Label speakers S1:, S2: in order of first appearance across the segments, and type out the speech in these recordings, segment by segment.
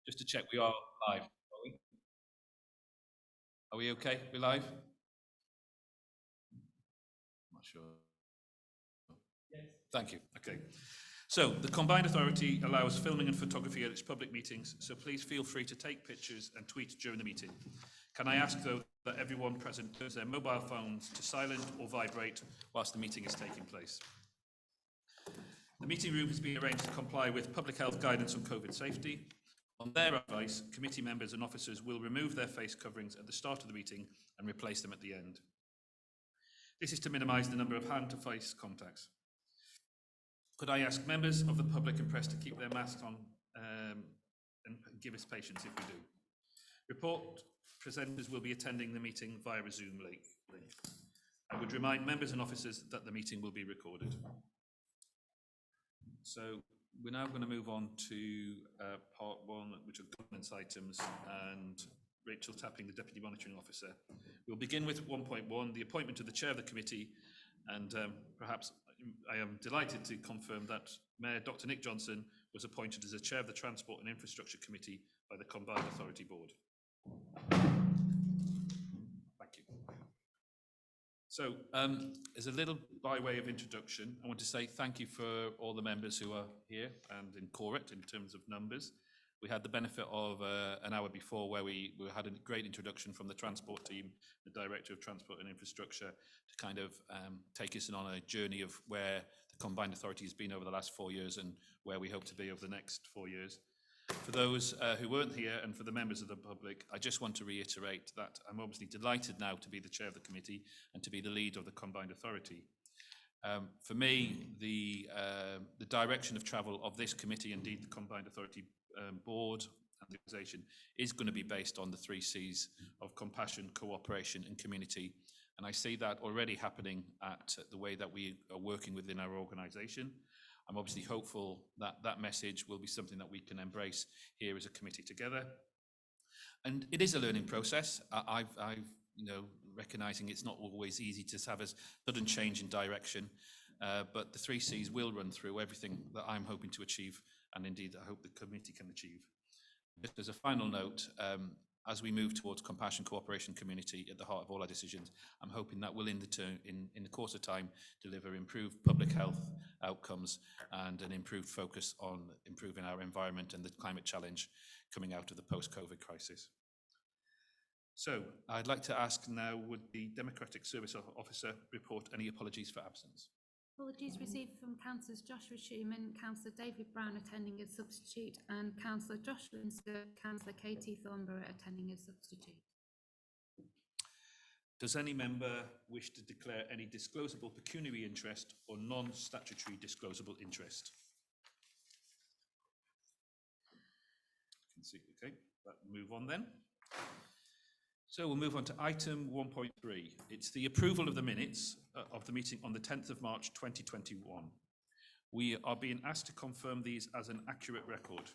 S1: Just to check, we are live. Are we okay? We're live? I'm not sure. Yes. Thank you. Okay. So the Combined Authority allows filming and photography at its public meetings, so please feel free to take pictures and tweet during the meeting. Can I ask, though, that everyone present turns their mobile phones to silent or vibrate whilst the meeting is taking place? The meeting room has been arranged to comply with public health guidance on COVID safety. On their advice, committee members and officers will remove their face coverings at the start of the meeting and replace them at the end. This is to minimise the number of hand-to-face contacts. Could I ask members of the public and press to keep their masks on and give us patience if we do? Report presenters will be attending the meeting via a Zoom link. I would remind members and officers that the meeting will be recorded. So we're now going to move on to part one, which are governance items, and Rachel Tapping, the Deputy Monitoring Officer. We'll begin with 1.1, the appointment of the Chair of the Committee, and perhaps I am delighted to confirm that Mayor Dr. Nick Johnson was appointed as the Chair of the Transport and Infrastructure Committee by the Combined Authority Board. Thank you. So, as a little by way of introduction, I want to say thank you for all the members who are here and in Corrit in terms of numbers. We had the benefit of an hour before where we had a great introduction from the transport team, the Director of Transport and Infrastructure, to kind of take us on a journey of where the Combined Authority has been over the last 4 years and where we hope to be over the next 4 years. For those who weren't here and for the members of the public, I just want to reiterate that I'm obviously delighted now to be the chair of the committee and to be the lead of the Combined Authority. For me, the direction of travel of this committee, indeed the Combined Authority board and the organisation, is going to be based on the 3 C's of compassion, cooperation and community. And I see that already happening at the way that we are working within our organisation. I'm obviously hopeful that that message will be something that we can embrace here as a committee together. And it is a learning process. I've recognising it's not always easy to have a sudden change in direction, but the 3 C's will run through everything that I'm hoping to achieve, and indeed I hope the committee can achieve. Just as a final note, as we move towards compassion, cooperation, community at the heart of all our decisions, I'm hoping that will in the course of time deliver improved public health outcomes and an improved focus on improving our environment and the climate challenge coming out of the post-COVID crisis. So I'd like to ask now, would the Democratic Service Officer report any apologies for absence?
S2: Apologies received from Councillors Joshua Schumann, Councillor David Brown attending as substitute, and Councillor Josh Linsker, Councillor Katie Thornborough attending as substitute.
S1: Does any member wish to declare any disclosable pecuniary interest or non-statutory disclosable interest? I can see, okay, let's move on then. So we'll move on to item 1.3. It's the approval of the minutes of the meeting on the 10th of March 2021. We are being asked to confirm these as an accurate record.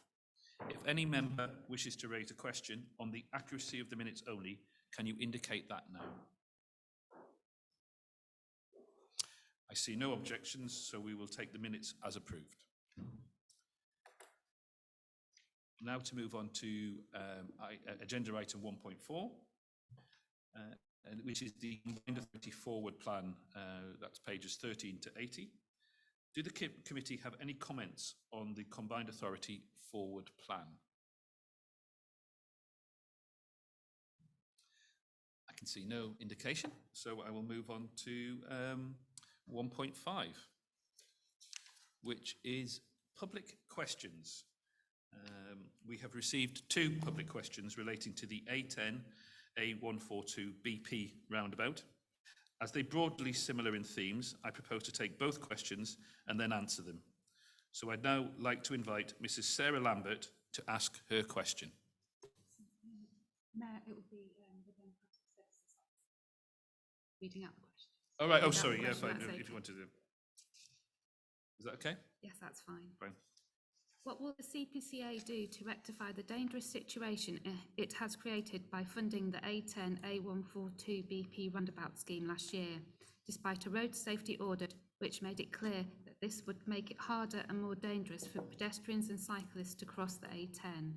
S1: If any member wishes to raise a question on the accuracy of the minutes only, can you indicate that now? I see no objections, so we will take the minutes as approved. Now to move on to agenda item 1.4. Which is the Combined Authority Forward Plan, that's pages 13 to 80. Do the committee have any comments on the Combined Authority Forward Plan? I can see no indication, so I will move on to 1.5, which is public questions. We have received 2 public questions relating to the A142 BP Roundabout. As they broadly similar in themes, I propose to take both questions and then answer them. So I'd now like to invite Mrs. Sarah Lambert to ask her question.
S2: Mayor, it would be the Democratic Services reading out the question.
S1: All right, oh sorry, yeah, fine, if you want to do. Is that okay?
S2: Yes, that's fine.
S1: Fine.
S2: What will the CPCA do to rectify the dangerous situation it has created by funding the A10 A142 BP roundabout scheme last year, despite a road safety audit which made it clear that this would make it harder and more dangerous for pedestrians and cyclists to cross the A10?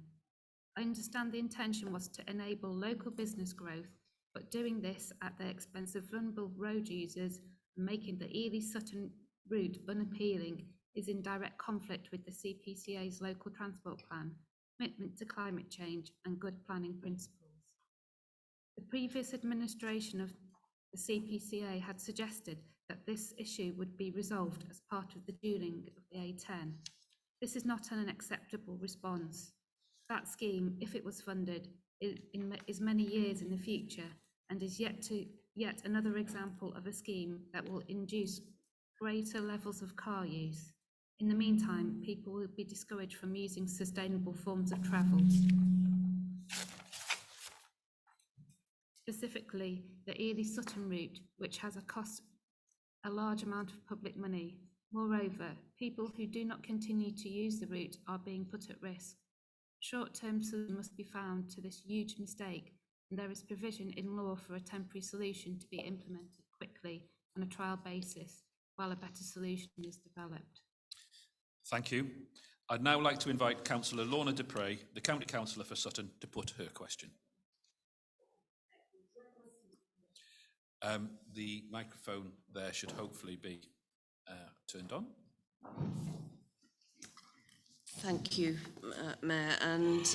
S2: I understand the intention was to enable local business growth, but doing this at the expense of vulnerable road users and making the Ely-Sutton route unappealing is in direct conflict with the CPCA's local transport plan, commitment to climate change and good planning principles. The previous administration of the CPCA had suggested that this issue would be resolved as part of the dualling of the A10. This is not an acceptable response. That scheme, if it was funded, is many years in the future and is yet another example of a scheme that will induce greater levels of car use. In the meantime, people will be discouraged from using sustainable forms of travel. Specifically, the Ely-Sutton route, which has cost a large amount of public money. Moreover, people who do not continue to use the route are being put at risk. Short-term solution must be found to this huge mistake, and there is provision in law for a temporary solution to be implemented quickly on a trial basis while a better solution is developed.
S1: Thank you. I'd now like to invite Councillor Lorna Dupre, the County Councillor for Sutton, to put her question. The microphone there should hopefully be turned on.
S3: Thank you, Mayor. And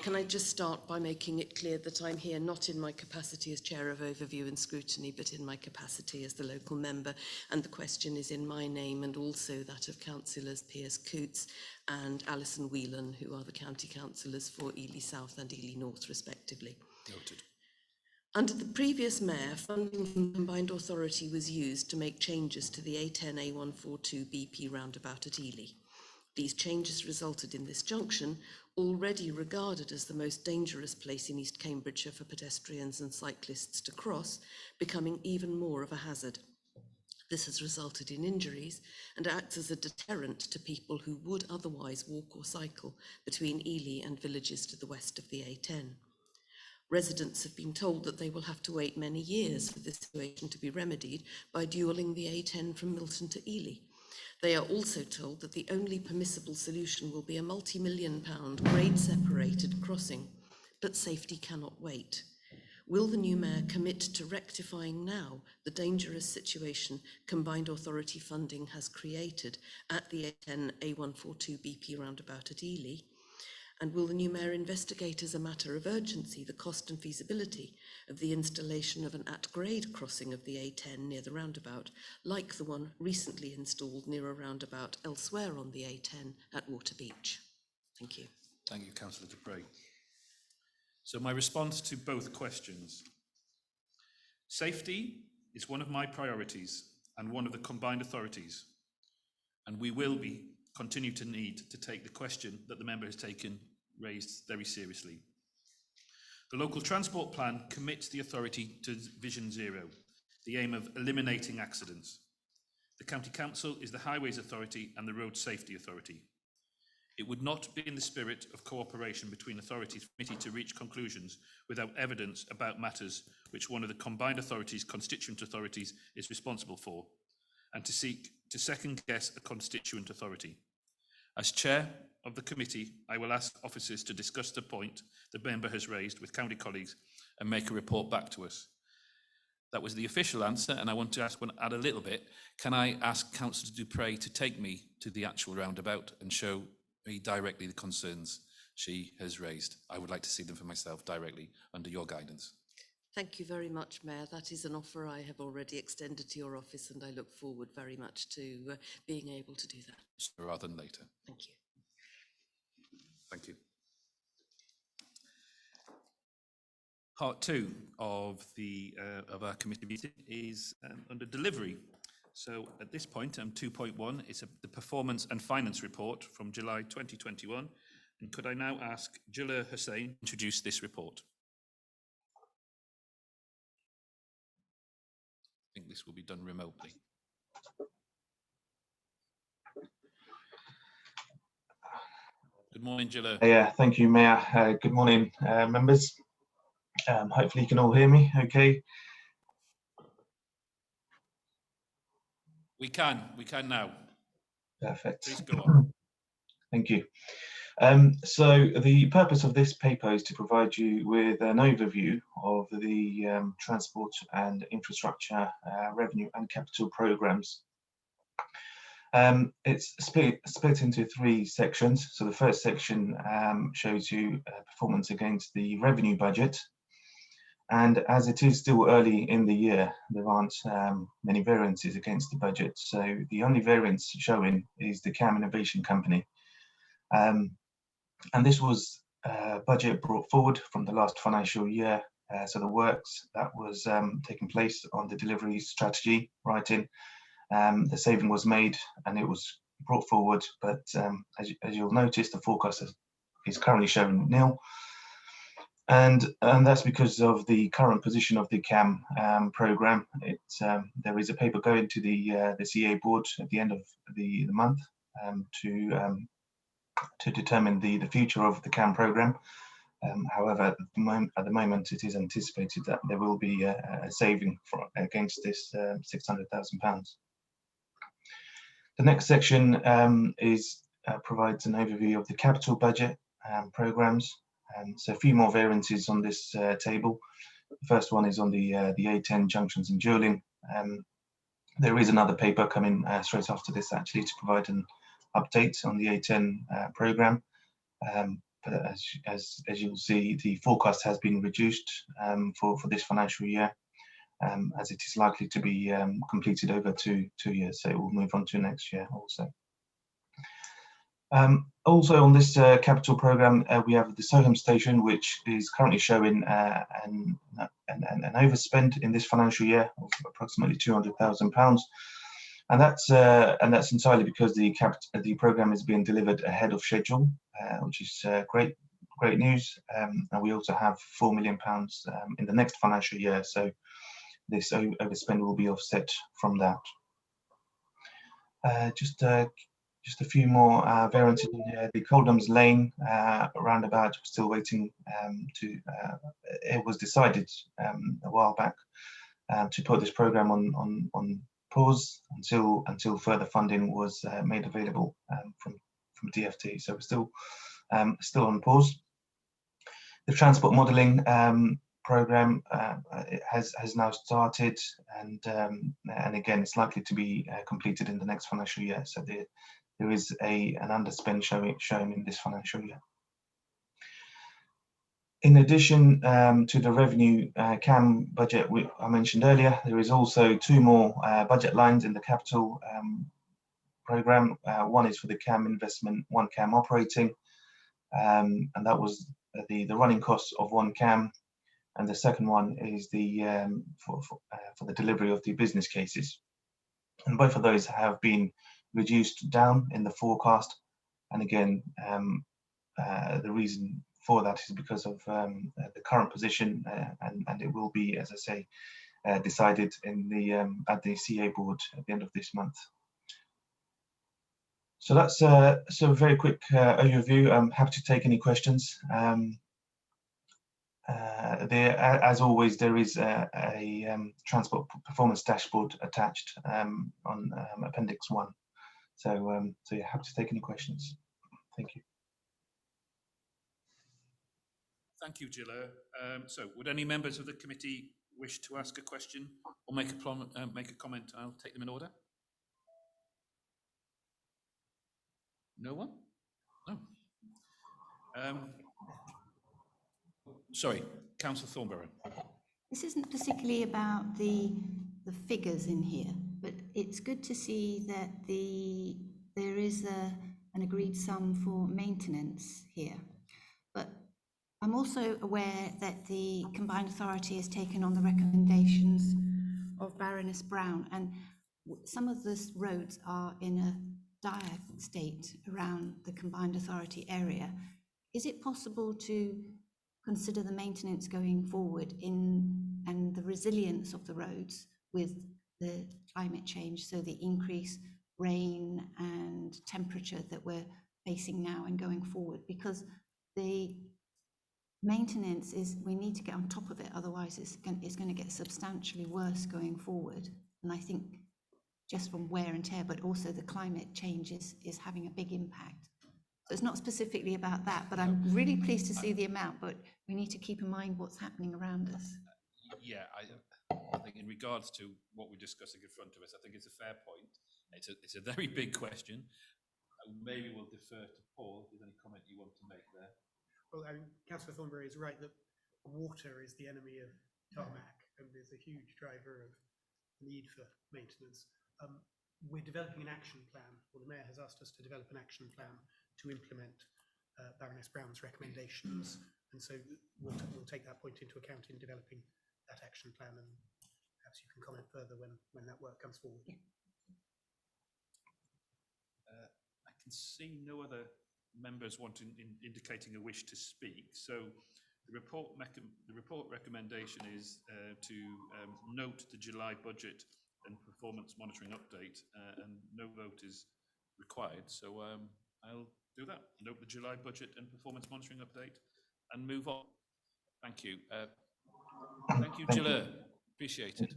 S3: can I just start by making it clear that I'm here not in my capacity as Chair of Overview and Scrutiny, but in my capacity as the local member. And the question is in my name and also that of Councillors Piers Coots and Alison Whelan, who are the County Councillors for Ely South and Ely North, respectively.
S1: Noted.
S3: Under the previous mayor, funding from the Combined Authority was used to make changes to the A10-A142 BP roundabout at Ely. These changes resulted in this junction, already regarded as the most dangerous place in East Cambridgeshire for pedestrians and cyclists to cross, becoming even more of a hazard. This has resulted in injuries and acts as a deterrent to people who would otherwise walk or cycle between Ely and villages to the west of the A10. Residents have been told that they will have to wait many years for this situation to be remedied by dualling the A10 from Milton to Ely. They are also told that the only permissible solution will be a multi-million-pound grade-separated crossing, but safety cannot wait. Will the new mayor commit to rectifying now the dangerous situation Combined Authority funding has created at the A10-A142 BP roundabout at Ely? And will the new mayor investigate as a matter of urgency the cost and feasibility of the installation of an at-grade crossing of the A10 near the roundabout, like the one recently installed near a roundabout elsewhere on the A10 at Waterbeach? Thank you.
S1: Thank you, Councillor Dupre. So my response to both questions. Safety is one of my priorities and one of the Combined Authorities, and we will continue to need to take the question that the member has raised very seriously. The local transport plan commits the authority to Vision Zero, the aim of eliminating accidents. The County Council is the Highways Authority and the Road Safety Authority. It would not be in the spirit of cooperation between authorities permitted to reach conclusions without evidence about matters which one of the Combined Authorities' constituent authorities is responsible for, and to seek to second-guess a constituent authority. As Chair of the committee, I will ask officers to discuss the point the member has raised with county colleagues and make a report back to us. That was the official answer, and I want to add a little bit. Can I ask Councillor Dupre to take me to the actual roundabout and show me directly the concerns she has raised? I would like to see them for myself directly under your guidance.
S3: Thank you very much, Mayor. That is an offer I have already extended to your office, and I look forward very much to being able to do that.
S1: Sooner rather than later.
S3: Thank you.
S1: Thank you. Part two of our committee meeting is under delivery. So at this point, 2.1, it's the performance and finance report from July 2021. And could I now ask Gilla Hussain to introduce this report? I think this will be done remotely. Good morning, Gilla.
S4: Yeah, thank you, Mayor. Good morning, members. Hopefully you can all hear me okay.
S1: We can now.
S4: Perfect.
S1: Please go on.
S4: Thank you. So the purpose of this paper is to provide you with an overview of the transport and infrastructure revenue and capital programs. It's split into 3 sections. So the first section shows you performance against the revenue budget. And as it is still early in the year, there aren't many variances against the budget. So the only variance showing is the CAM Innovation Company. And this was budget brought forward from the last financial year. So the works that was taking place on the delivery strategy writing, the saving was made and it was brought forward. But as you'll notice, the forecast is currently showing nil. And that's because of the current position of the CAM program. There is a paper going to the CA board at the end of the month to determine the future of the CAM program. However, at the moment, it is anticipated that there will be a saving against this £600,000. The next section provides an overview of the capital budget programs. So a few more variances on this table. The first one is on the A10 junctions and dualling. There is another paper coming straight after this, actually, to provide an update on the A10 program. But as you'll see, the forecast has been reduced for this financial year, as it is likely to be completed over two years. So it will move on to next year also. Also on this capital program, we have the Soham station, which is currently showing an overspend in this financial year of approximately £200,000, and that's entirely because the program is being delivered ahead of schedule, which is great news. And we also have £4 million in the next financial year, so this overspend will be offset from that. Just a few more variances in here. The Coldham's Lane roundabout, still waiting it was decided a while back to put this program on pause until further funding was made available from DFT. So we're still on pause. The transport modelling program has now started, and again, it's likely to be completed in the next financial year. So there is an underspend shown in this financial year. In addition to the revenue CAM budget I mentioned earlier, there is also 2 more budget lines in the capital program. One is for the CAM investment, 1 CAM operating, and that was the running costs of 1 CAM. And the second one is for the delivery of the business cases. And both of those have been reduced down in the forecast. And again, the reason for that is because of the current position, and it will be, as I say, decided at the CA board at the end of this month. So that's a very quick overview. I'm happy to take any questions. As always, there is a transport performance dashboard attached on Appendix 1. So yeah, happy to take any questions. Thank you.
S1: Thank you, Gillo. So would any members of the committee wish to ask a question or make a comment? I'll take them in order. No one? No. Sorry, Councillor Thornborough.
S5: This isn't particularly about the figures in here, but it's good to see that there is an agreed sum for maintenance here. But I'm also aware that the Combined Authority has taken on the recommendations of Baroness Brown, and some of the roads are in a dire state around the Combined Authority area. Is it possible to consider the maintenance going forward and the resilience of the roads with the climate change, so the increased rain and temperature that we're facing now and going forward? Because the maintenance we need to get on top of it, otherwise it's going to get substantially worse going forward. And I think just from wear and tear, but also the climate change is having a big impact. So it's not specifically about that, but I'm really pleased to see the amount, but we need to keep in mind what's happening around us.
S1: Yeah, I think in regards to what we're discussing in front of us, I think it's a fair point. It's a very big question. Maybe we'll defer to Paul. If there's any comment you want to make there?
S6: Well, Councillor Thornbury is right that water is the enemy of tarmac and is a huge driver of need for maintenance. We're developing an action plan, or the Mayor has asked us to develop an action plan to implement Baroness Brown's recommendations. And so we'll take that point into account in developing that action plan, and perhaps you can comment further when that work comes forward.
S5: Yeah.
S1: I can see no other members indicating a wish to speak. So the report recommendation is to note the July budget and performance monitoring update, and no vote is required. So I'll do that. Note the July budget and performance monitoring update and move on. Thank you. Thank you, Gilleur. Appreciated.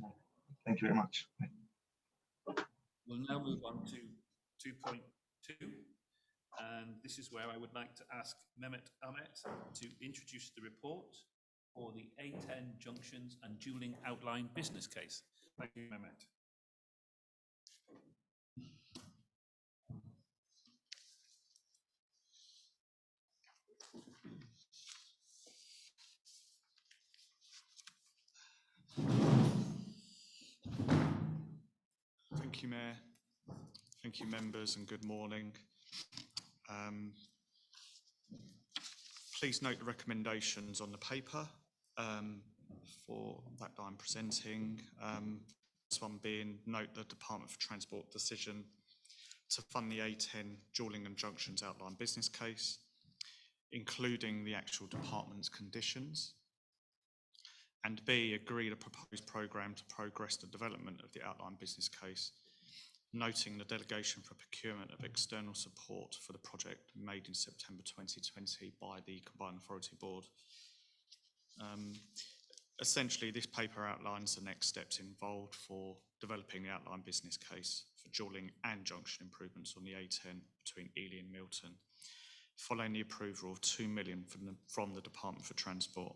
S4: Thank you very much.
S1: We'll now move on to 2.2. And this is where I would like to ask Mehmet Ahmet to introduce the report for the A10 junctions and dualling outline business case. Thank you, Mehmet.
S7: Thank you, Mayor. Thank you, members, and good morning. Please note the recommendations on the paper for that I'm presenting. This one being, note the Department for Transport decision to fund the A10 dualling and junctions outline business case, including the actual department's conditions. And B, agree the proposed programme to progress the development of the outline business case, noting the delegation for procurement of external support for the project made in September 2020 by the Combined Authority Board. Essentially, this paper outlines the next steps involved for developing the outline business case for dualling and junction improvements on the A10 between Ely and Milton, following the approval of £2 million from the Department for Transport.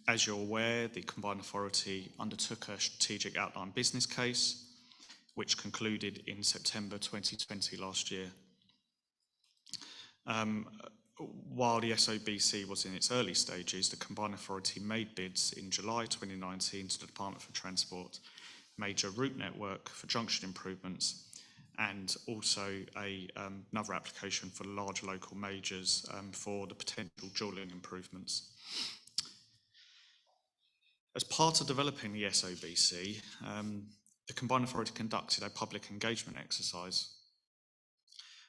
S7: As you're aware, the Combined Authority undertook a strategic outline business case, which concluded in September 2020 last year. While the SOBC was in its early stages, the Combined Authority made bids in July 2019 to the Department for Transport, major route network for junction improvements, and also another application for large local majors for the potential dualling improvements. As part of developing the SOBC, the Combined Authority conducted a public engagement exercise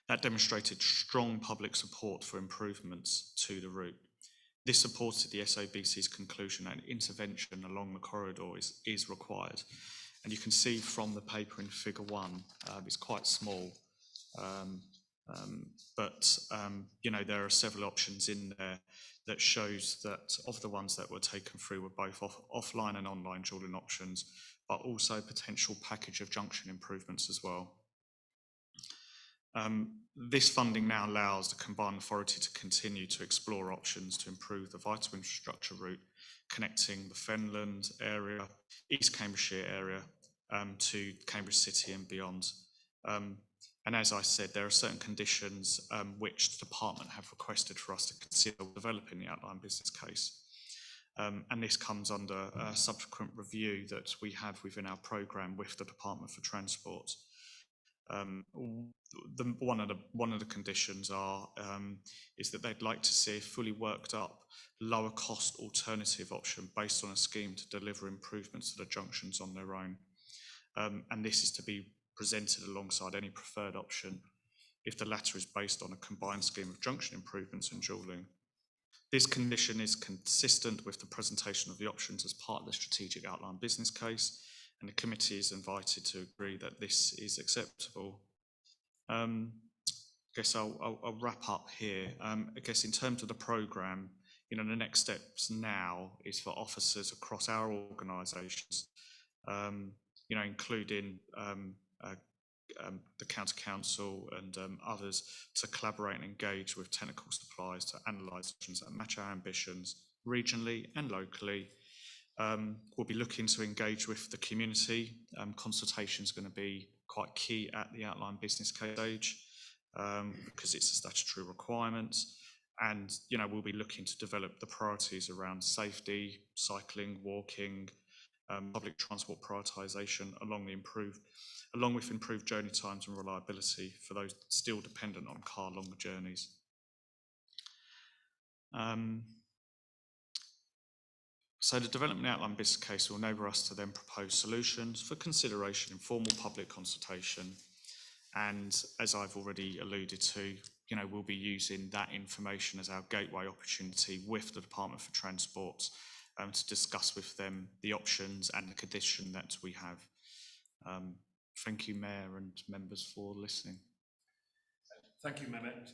S7: that demonstrated strong public support for improvements to the route. This supported the SOBC's conclusion that intervention along the corridor is required. And you can see from the paper in figure 1, it's quite small, but there are several options in there that shows that of the ones that were taken through were both offline and online dualling options, but also potential package of junction improvements as well. This funding now allows the Combined Authority to continue to explore options to improve the vital infrastructure route connecting the Fenland area, East Cambridgeshire area to Cambridge City and beyond. And as I said, there are certain conditions which the department have requested for us to consider developing the outline business case. And this comes under a subsequent review that we have within our programme with the Department for Transport. One of the conditions is that they'd like to see a fully worked up, lower cost alternative option based on a scheme to deliver improvements to the junctions on their own. And this is to be presented alongside any preferred option if the latter is based on a combined scheme of junction improvements and dualling. This condition is consistent with the presentation of the options as part of the strategic outline business case, and the committee is invited to agree that this is acceptable. I guess I'll wrap up here. I guess in terms of the programme, the next steps now is for officers across our organisations, including the county council and others to collaborate and engage with technical suppliers to analyse options that match our ambitions regionally and locally. We'll be looking to engage with the community. Consultation is going to be quite key at the outline business case stage because it's a statutory requirement. And, you know, we'll be looking to develop the priorities around safety, cycling, walking, public transport prioritisation along with improved journey times and reliability for those still dependent on car longer journeys. So the development outline business case will enable us to then propose solutions for consideration in formal public consultation. And as I've already alluded to, you know, we'll be using that information as our gateway opportunity with the Department for Transport to discuss with them the options and the condition that we have. Thank you, Mayor and members, for listening.
S1: Thank you, Mehmet.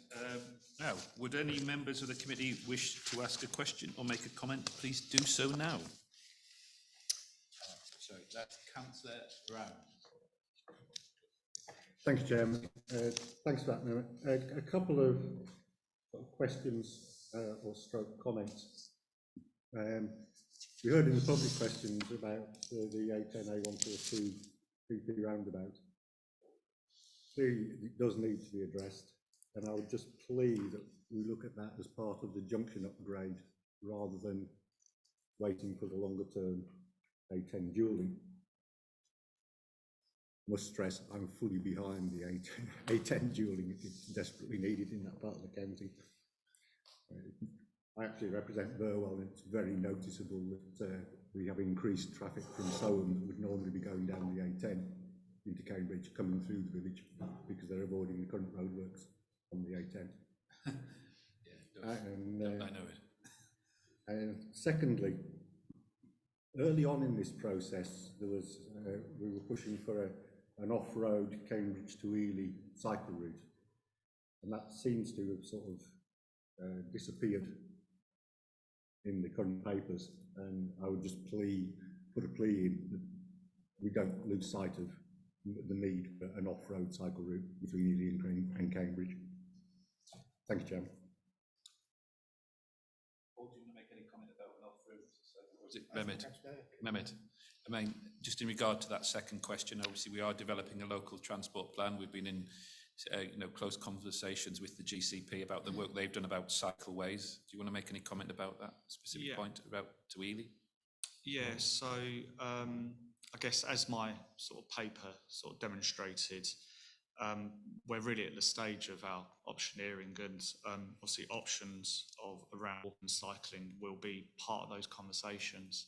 S1: Now, would any members of the committee wish to ask a question or make a comment? Please do so now. So that's Councillor Brown.
S8: Thanks, Chairman. Thanks for that, Mehmet. A couple of questions or stroke comments. We heard in the public questions about the A10A142 BP roundabout. Clearly, it does need to be addressed, and I would just plea that we look at that as part of the junction upgrade rather than waiting for the longer term A10 dualling. Must stress I'm fully behind the A10 dualling. It's desperately needed in that part of the county. I actually represent Burwell, and it's very noticeable that we have increased traffic from Soham that would normally be going down the A10 into Cambridge, coming through the village because they're avoiding the current roadworks on the A10.
S1: Yeah, I know it.
S8: And secondly, early on in this process, there was we were pushing for an off-road Cambridge to Ely cycle route, and that seems to have sort of disappeared in the current papers. And I would just put a plea in that we don't lose sight of the need for an off-road cycle route between Ely and Cambridge. Thank you, Chairman.
S1: Paul, do you want to make any comment about an off-road? Or is it Mehmet? I mean, just in regard to that second question, obviously we are developing a local transport plan. We've been in close conversations with the GCP about the work they've done about cycleways. Do you want to make any comment about that specific point about to Ely?
S7: Yeah, so I guess as my sort of paper sort of demonstrated, we're really at the stage of our optioneering, and obviously options of around walking and cycling will be part of those conversations.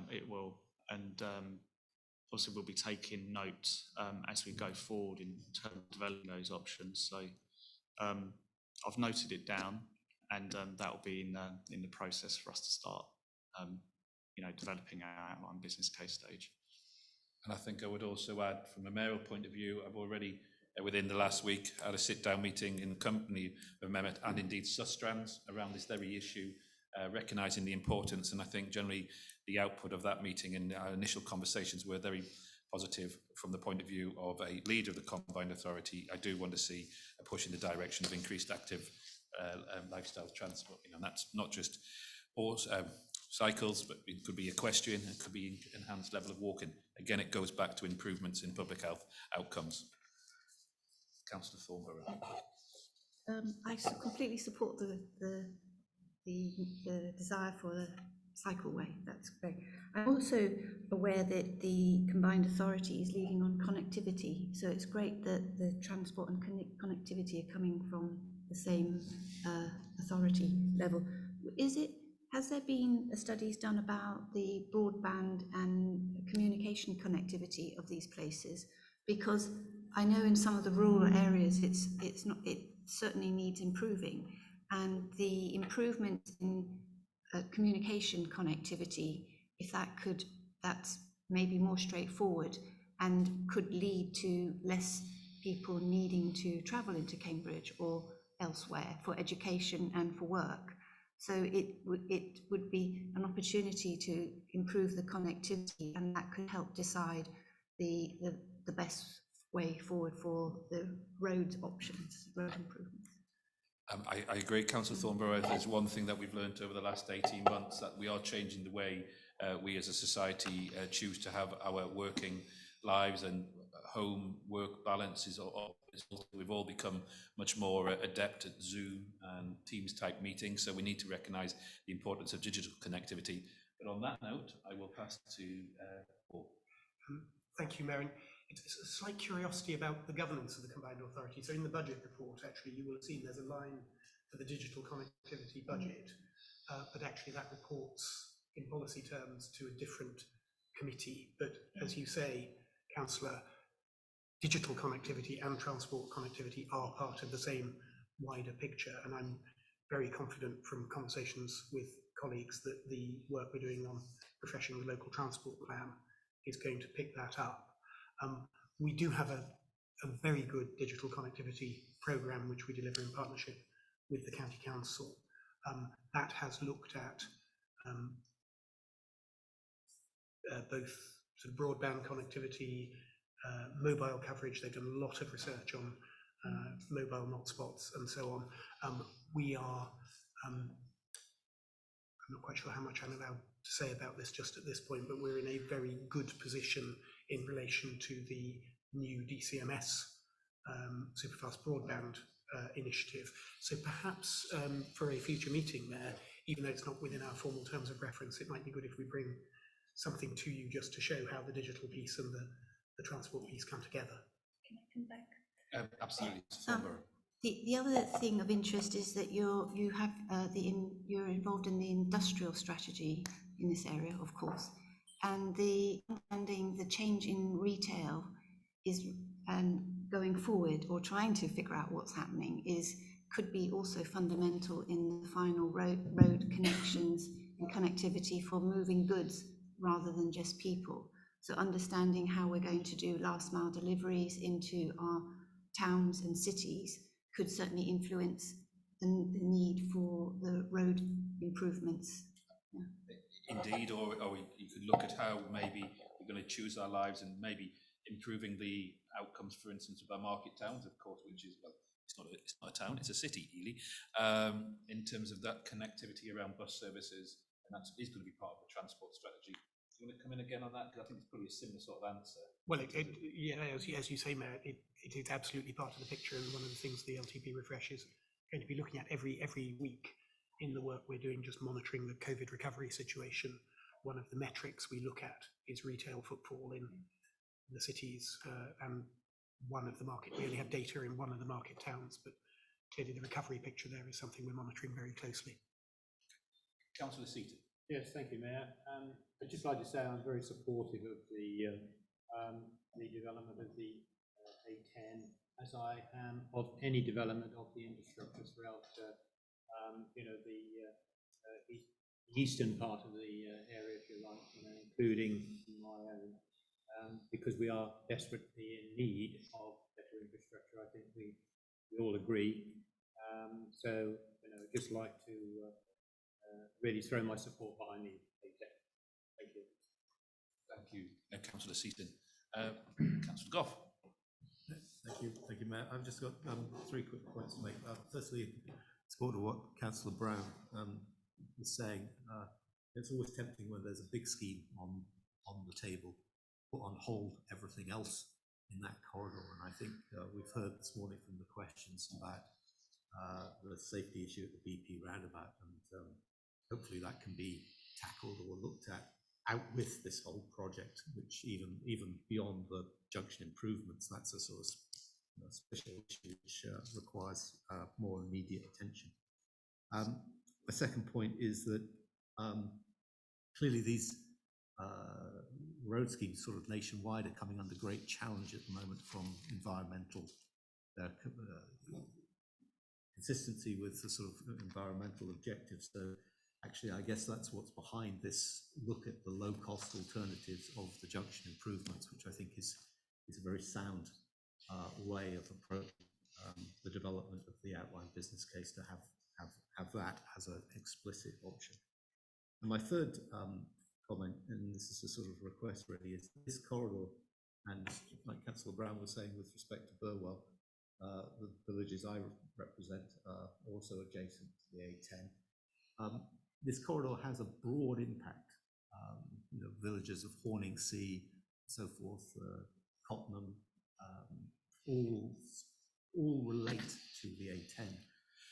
S7: It will, and obviously we'll be taking note as we go forward in terms of developing those options. So I've noted it down, and that will be in the process for us to start, developing our outline business case stage.
S1: And I think I would also add, from a mayoral point of view, I've already, within the last week, had a sit-down meeting in company of Mehmet and indeed Sustrans around this very issue, recognising the importance. And I think generally the output of that meeting and our initial conversations were very positive from the point of view of a leader of the Combined Authority. I do want to see a push in the direction of increased active lifestyle transport. And that's not just cycles, but it could be equestrian, it could be enhanced level of walking. Again, it goes back to improvements in public health outcomes. Councillor Thornborough.
S5: I completely support the desire for the cycleway. That's great. I'm also aware that the Combined Authority is leading on connectivity, so it's great that the transport and connectivity are coming from the same authority level. Has there been studies done about the broadband and communication connectivity of these places? Because I know in some of the rural areas it certainly needs improving, and the improvement in communication connectivity, if that's maybe more straightforward and could lead to less people needing to travel into Cambridge or elsewhere for education and for work. So it would be an opportunity to improve the connectivity, and that could help decide the best way forward for the road options, road improvements.
S1: I agree, Councillor Thornborough. There's one thing that we've learned over the last 18 months, that we are changing the way we as a society choose to have our working lives, and home work balances. We've all become much more adept at Zoom and Teams type meetings, so we need to recognise the importance of digital connectivity. But on that note, I will pass to Paul.
S6: Thank you, Marin. It's a slight curiosity about the governance of the combined authority. So in the budget report, actually, you will have seen there's a line for the digital connectivity budget, but actually that reports in policy terms to a different committee. But as you say, Councillor, digital connectivity and transport connectivity are part of the same wider picture. And I'm very confident from conversations with colleagues that the work we're doing on refreshing the local transport plan is going to pick that up. We do have a very good digital connectivity programme which we deliver in partnership with the County Council. That has looked at both sort of broadband connectivity, mobile coverage. They've done a lot of research on mobile hotspots and so on. We are, I'm not quite sure how much I'm allowed to say about this just at this point, but we're in a very good position in relation to the new DCMS superfast broadband initiative. So perhaps for a future meeting there, even though it's not within our formal terms of reference, it might be good if we bring something to you just to show how the digital piece and the transport piece come together.
S5: Can I come back?
S1: Absolutely.
S5: The other thing of interest is that you're involved in the industrial strategy in this area, of course, and the change in retail is going forward, or trying to figure out what's happening, could be also fundamental in the final road connections and connectivity for moving goods rather than just people. So understanding how we're going to do last mile deliveries into our towns and cities could certainly influence the need for the road improvements. Yeah.
S1: Indeed, or you could look at how maybe we're going to choose our lives, and maybe improving the outcomes, for instance, of our market towns, of course, which is, well, it's not a town, it's a city, Ely, in terms of that connectivity around bus services, and that is going to be part of the transport strategy. Do you want to come in again on that? Because I think it's probably a similar sort of answer.
S6: Well, yeah, as you say, Mayor, it is absolutely part of the picture, and one of the things the LTP Refresh is going to be looking at every week in the work we're doing, just monitoring the COVID recovery situation. One of the metrics we look at is retail footfall in the cities, and one of the market, we only have data in one of the market towns, but clearly the recovery picture there is something we're monitoring very closely.
S1: Councillor Seaton.
S9: Yes, thank you, Mayor. I'd just like to say I'm very supportive of the development of the A10, as I am of any development of the infrastructure throughout, the eastern part of the area, if you like, including my own, because we are desperately in need of better infrastructure. I think we all agree. So, just like to really throw my support behind the A10. Thank you.
S1: Thank you, Councillor Seaton. Councillor Gough.
S10: Thank you, Mayor. I've just got 3 quick points to make. Firstly, support of what Councillor Brown was saying. It's always tempting when there's a big scheme on the table, put on hold everything else in that corridor. And I think we've heard this morning from the questions about the safety issue at the BP roundabout, and hopefully that can be tackled or looked at out with this whole project, which even beyond the junction improvements, that's a sort of special issue which requires more immediate attention. My second point is that clearly these road schemes sort of nationwide are coming under great challenge at the moment from environmental consistency with the sort of environmental objectives. So actually, I guess that's what's behind this look at the low-cost alternatives of the junction improvements, which I think is a very sound way of approaching the development of the outline business case, to have that as an explicit option. And my third comment, and this is a sort of request really, is this corridor And like Councillor Brown was saying with respect to Burwell, the villages I represent are also adjacent to the A10. This corridor has a broad impact. Villages of Horningsea, so forth, Cottenham, all relate to the A10.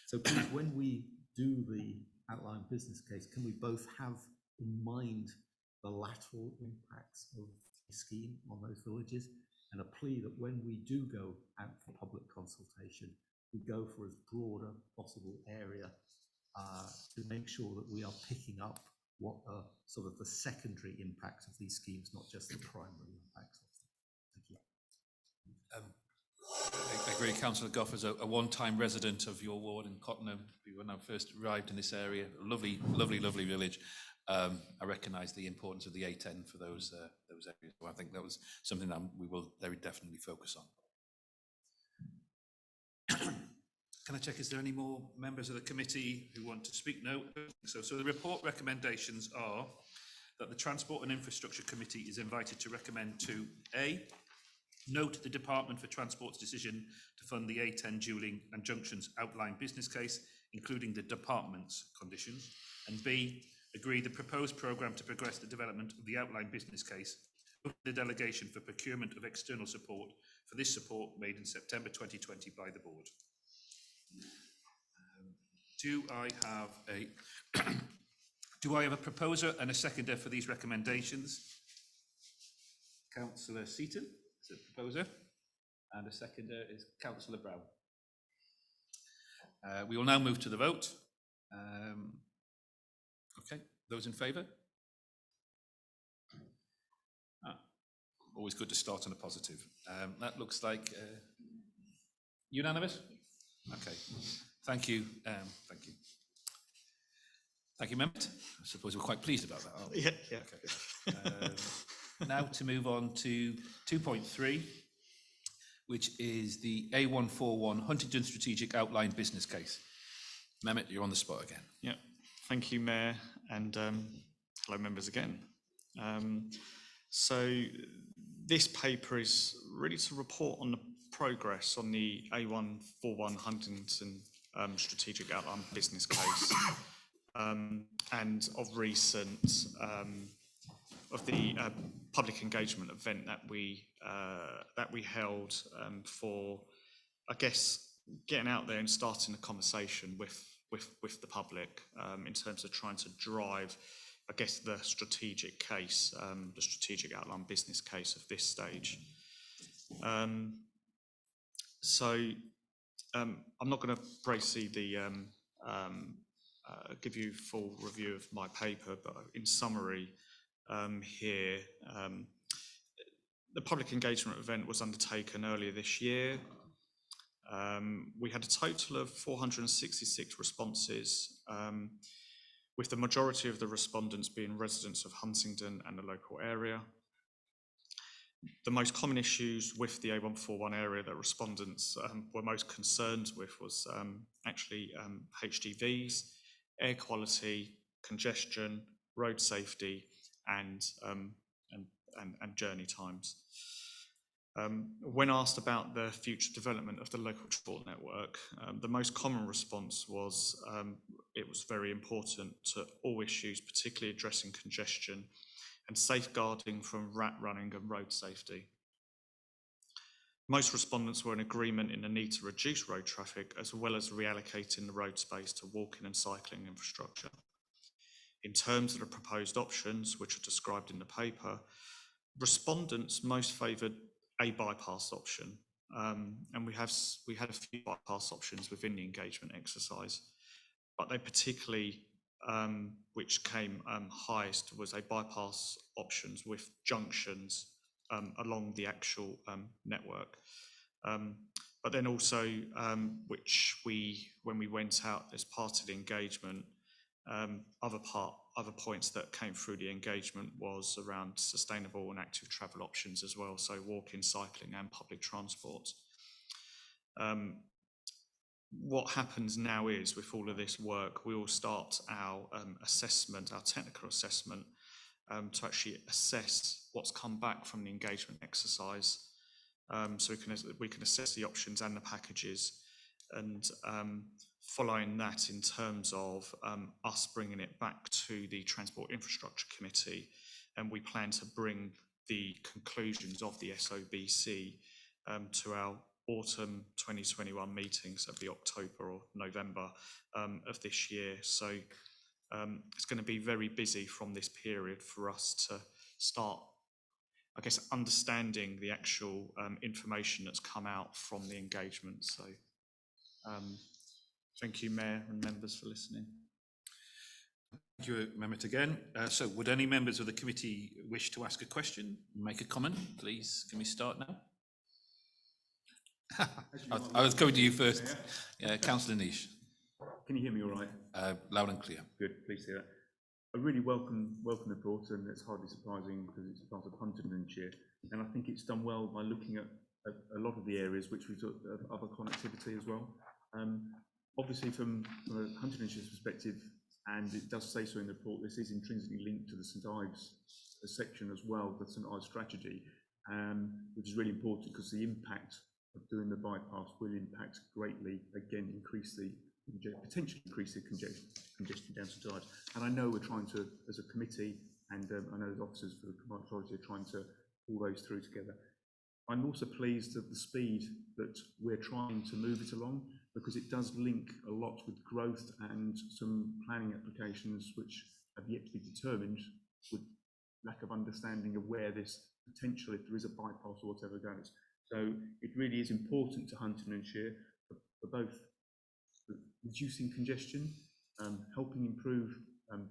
S10: So please, when we do the outline business case, can we both have in mind the lateral impacts of the scheme on those villages, and a plea that when we do go out for public consultation, we go for as broad a possible area to make sure that we are picking up what are sort of the secondary impacts of these schemes, not just the primary impacts of them. Thank you.
S1: I agree, Councillor Goff, as a one-time resident of your ward in Cottenham, when I first arrived in this area, lovely, lovely, lovely village. I recognise the importance of the A10 for those areas. So I think that was something that we will very definitely focus on. Can I check, is there any more members of the committee who want to speak? No. So the report recommendations are that the Transport and Infrastructure Committee is invited to recommend to A, note the Department for Transport's decision to fund the A10 dualling and junctions outline business case, including the department's conditions, and B, agree the proposed programme to progress the development of the outline business case, the delegation for procurement of external support for this support made in September 2020 by the board. Do I have a proposer and a seconder for these recommendations? Councillor Seaton is a proposer, and a seconder is Councillor Brown. We will now move to the vote. Okay, those in favour? Always good to start on a positive. That looks like unanimous? Okay, thank you. Thank you. Thank you, Mehmet. I suppose we're quite pleased about that, aren't we?
S7: Yeah.
S1: Okay. Now to move on to 2.3, which is the A141 Huntingdon Strategic Outline Business Case. Mehmet, you're on the spot again.
S7: Yeah, thank you, Mayor, and hello, members again. So this paper is really to report on the progress on the A141 Huntingdon Strategic Outline Business Case, and of recent of the public engagement event that we held for, I guess, getting out there and starting a conversation with the public in terms of trying to drive, I guess, the strategic case, the strategic outline business case of this stage. So I'm not going to proceed give you full review of my paper, but in summary, here, the public engagement event was undertaken earlier this year. We had a total of 466 responses, with the majority of the respondents being residents of Huntingdon and the local area. The most common issues with the A141 area that respondents were most concerned with was actually HGVs, air quality, congestion, road safety, and journey times. When asked about the future development of the local transport network, the most common response was it was very important to all issues, particularly addressing congestion and safeguarding from rat running and road safety. Most respondents were in agreement in the need to reduce road traffic, as well as reallocating the road space to walking and cycling infrastructure. In terms of the proposed options, which are described in the paper, respondents most favoured a bypass option, and we had a few bypass options within the engagement exercise, but they particularly, which came highest, was a bypass options with junctions along the actual network. But then also, when we went out as part of the engagement, other points that came through the engagement was around sustainable and active travel options as well, so walking, cycling and public transport. What happens now is, with all of this work, we will start our assessment, our technical assessment, to actually assess what's come back from the engagement exercise, so we can assess the options and the packages, and following that, in terms of us bringing it back to the Transport Infrastructure Committee, and we plan to bring the conclusions of the SOBC to our autumn 2021 meetings, that'll be October or November of this year. So it's going to be very busy from this period for us to start, I guess, understanding the actual information that's come out from the engagement. So thank you, Mayor and members, for listening.
S1: Thank you, Mehmet, again. So would any members of the committee wish to ask a question, make a comment? Please, can we start now? I was going to you first. Councillor Niche.
S11: Can you hear me all right?
S1: Loud and clear.
S11: Good, please hear that. I really welcome the report, and it's hardly surprising because it's part of Huntingdonshire, and I think it's done well by looking at a lot of the areas which we took other connectivity as well. Obviously, from a Huntingdonshire's perspective, and it does say so in the report, this is intrinsically linked to the St Ives section as well, the St Ives strategy, which is really important because the impact of doing the bypass will impact greatly, again, potentially increase the congestion down St Ives. And I know we're trying to, as a committee, and I know the officers for the Combined Authority are trying to pull those through together. I'm also pleased at the speed that we're trying to move it along, because it does link a lot with growth and some planning applications which have yet to be determined, with lack of understanding of where this potential, if there is a bypass or whatever, goes. So it really is important to Huntingdonshire for both reducing congestion, helping improve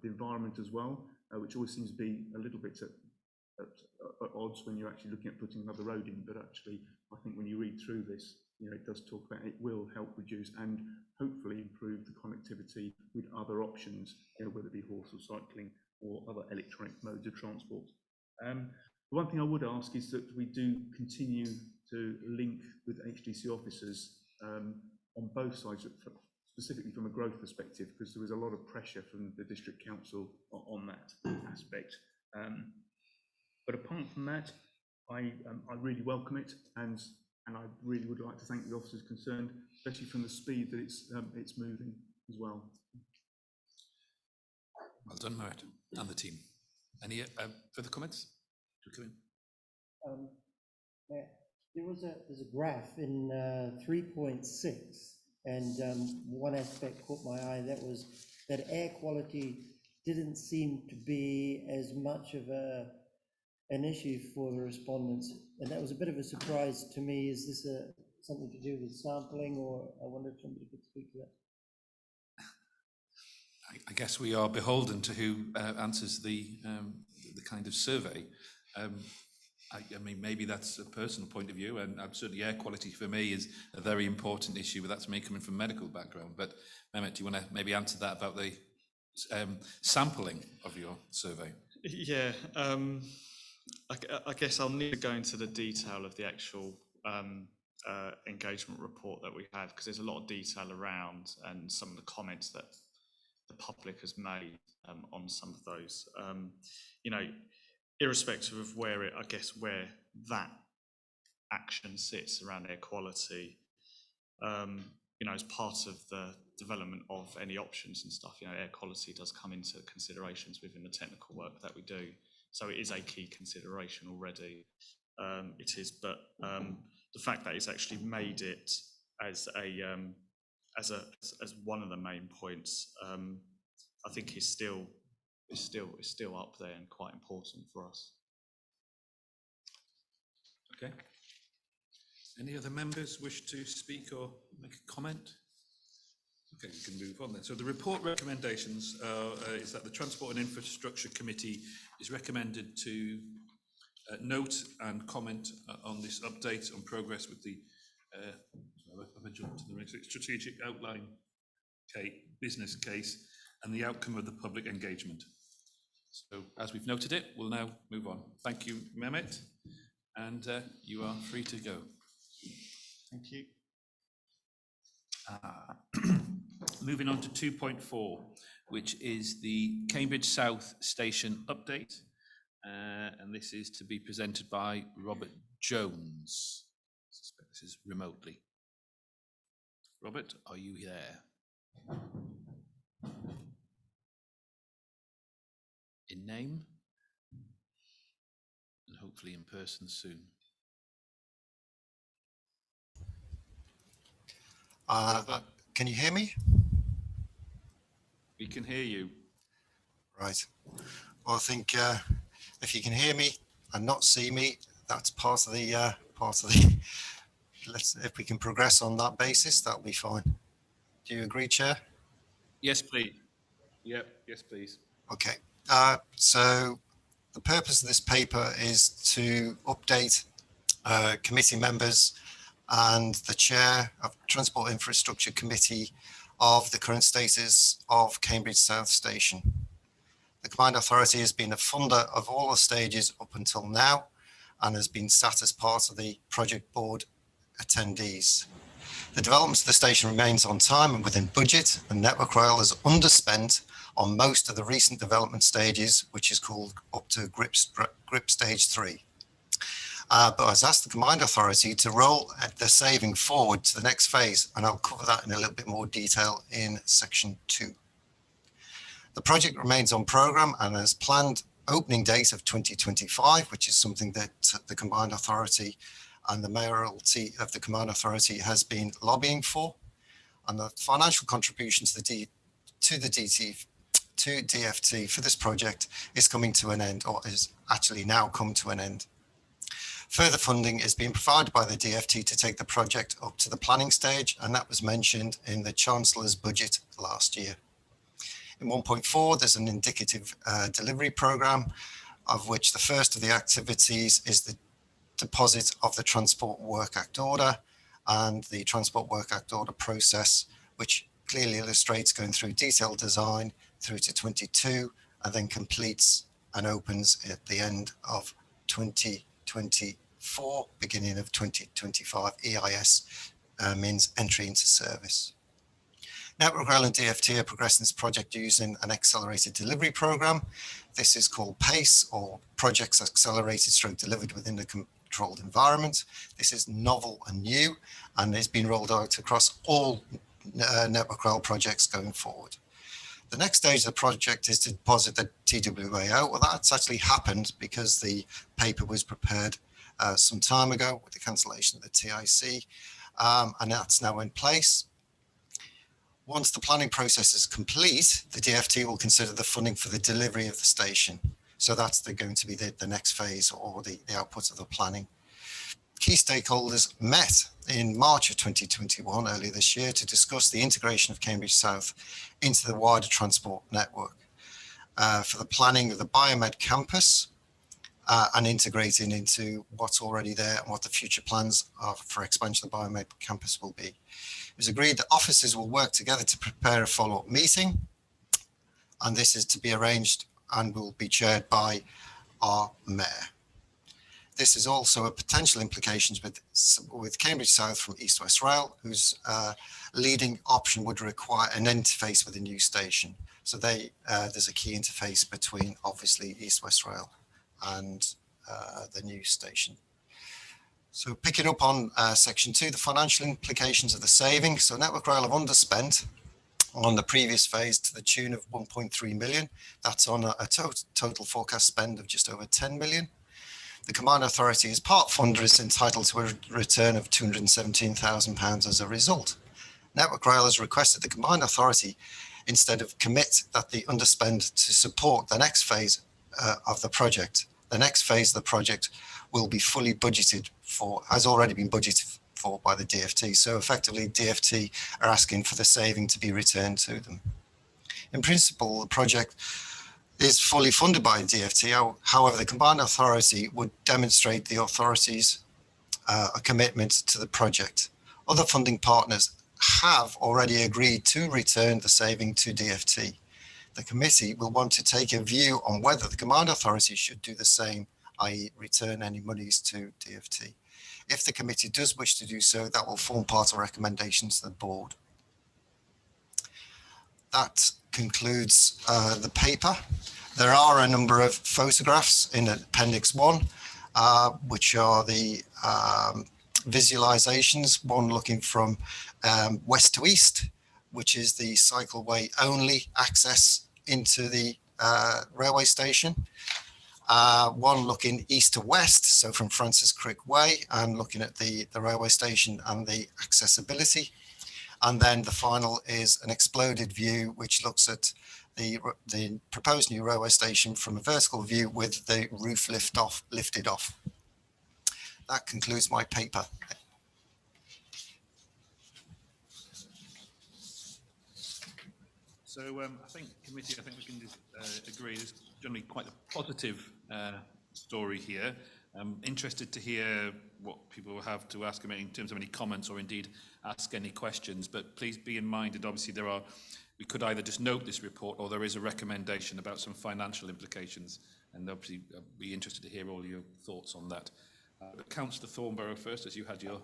S11: the environment as well, which always seems to be a little bit at odds when you're actually looking at putting another road in. But actually, I think when you read through this, it does talk about it will help reduce and hopefully improve the connectivity with other options, whether it be horse or cycling or other electronic modes of transport. The one thing I would ask is that we do continue to link with HDC officers on both sides, specifically from a growth perspective, because there is a lot of pressure from the district council on that aspect. But apart from that, I really welcome it, and I really would like to thank the officers concerned, especially from the speed that it's moving as well.
S1: Well done, Merritt, and the team. Any further comments?
S12: There's a graph in 3.6, and one aspect caught my eye. That was that air quality didn't seem to be as much of an issue for the respondents, and that was a bit of a surprise to me. Is this something to do with sampling, or I wonder if somebody could speak to that?
S1: I guess we are beholden to who answers the kind of survey. I mean, maybe that's a personal point of view, and certainly air quality for me is a very important issue, but that's me coming from a medical background. But Mehmet, do you want to maybe answer that about the sampling of your survey?
S7: Yeah, I guess I'll need to go into the detail of the actual engagement report that we have, because there's a lot of detail around and some of the comments that the public has made on some of those. Irrespective of where that action sits around air quality, as part of the development of any options and stuff, air quality does come into considerations within the technical work that we do. So it is a key consideration already. It is, but the fact that it's actually made it as one of the main points, I think is still up there and quite important for us.
S1: Okay. Any other members wish to speak or make a comment? Okay, we can move on then. So the report recommendations is that the Transport and Infrastructure Committee is recommended to note and comment on this update on progress with the strategic outline business case and the outcome of the public engagement. So as we've noted it, we'll now move on. Thank you, Mehmet, and you are free to go.
S7: Thank you.
S1: Moving on to 2.4, which is the Cambridge South Station update. And this is to be presented by Robert Jones. I suspect this is remotely. Robert, are you there? In name? And hopefully in person soon.
S13: Can you hear me?
S1: We can hear you.
S13: Right. Well, I think if you can hear me and not see me, that's part of the if we can progress on that basis, that'll be fine. Do you agree, Chair?
S1: Yes, please. Yep. Yes, please.
S13: Okay. So the purpose of this paper is to update committee members and the chair of Transport Infrastructure Committee of the current status of Cambridge South Station. The Combined Authority has been a funder of all the stages up until now and has been sat as part of the project board attendees. The development of the station remains on time and within budget, and Network Rail has underspent on most of the recent development stages, which is called up to grip stage 3. But has asked the Combined Authority to roll the saving forward to the next phase, and I'll cover that in a little bit more detail in section 2. The project remains on programme and has planned opening date of 2025, which is something that the Combined Authority and the mayoralty of the Combined Authority has been lobbying for. And the financial contribution to the DFT for this project is coming to an end, or is actually now come to an end. Further funding is being provided by the DFT to take the project up to the planning stage, and that was mentioned in the Chancellor's budget last year. In 1.4, there's an indicative delivery programme, of which the first of the activities is the deposit of the Transport Work Act order and the Transport Work Act order process, which clearly illustrates going through detailed design through to 22 and then completes and opens at the end of 2024, beginning of 2025. EIS means entry into service. Network Rail and DFT are progressing this project using an accelerated delivery program. This is called PACE, or Projects Accelerated Stroke Delivered Within the Controlled Environment. This is novel and new, and it's been rolled out across all Network Rail projects going forward. The next stage of the project is to deposit the TWAO. Well, that's actually happened because the paper was prepared some time ago with the cancellation of the TIC, and that's now in place. Once the planning process is complete, the DFT will consider the funding for the delivery of the station. So that's going to be the next phase, or the output of the planning. Key stakeholders met in March of 2021, earlier this year, to discuss the integration of Cambridge South into the wider transport network for the planning of the Biomed campus and integrating into what's already there and what the future plans for expansion of the Biomed campus will be. It was agreed that officers will work together to prepare a follow-up meeting, and this is to be arranged and will be chaired by our mayor. This is also a potential implications with Cambridge South from East West Rail, whose leading option would require an interface with a new station. So there's a key interface between obviously East West Rail and the new station. So picking up on section 2, the financial implications of the saving. So Network Rail have underspent on the previous phase to the tune of 1.3 million. That's on a total forecast spend of just over 10 million. The Combined Authority, as part funder, is entitled to a return of £217,000 as a result. Network Rail has requested the Combined Authority instead of commit that the underspend to support the next phase of the project. The next phase of the project will be fully budgeted for, has already been budgeted for by the DFT. So effectively, DFT are asking for the saving to be returned to them. In principle, the project is fully funded by DFT. However, the Combined Authority would demonstrate the authority's a commitment to the project. Other funding partners have already agreed to return the saving to DFT. The committee will want to take a view on whether the Combined Authority should do the same, i.e. return any monies to DFT. If the committee does wish to do so, that will form part of recommendations to the board. That concludes the paper. There are a number of photographs in Appendix 1, which are the visualizations, one looking from west to east, which is the cycleway only access into the railway station. One looking east to west, so from Francis Crick Way, and looking at the railway station and the accessibility. And then the final is an exploded view, which looks at the proposed new railway station from a vertical view with the roof lifted off. That concludes my paper.
S1: So I think committee, I think we can agree there's generally quite a positive story here. I'm interested to hear what people have to ask in terms of any comments or indeed ask any questions, but please be in mind that obviously we could either just note this report or there is a recommendation about some financial implications, and obviously I'd be interested to hear all your thoughts on that. Councillor Thornborough first, as you had your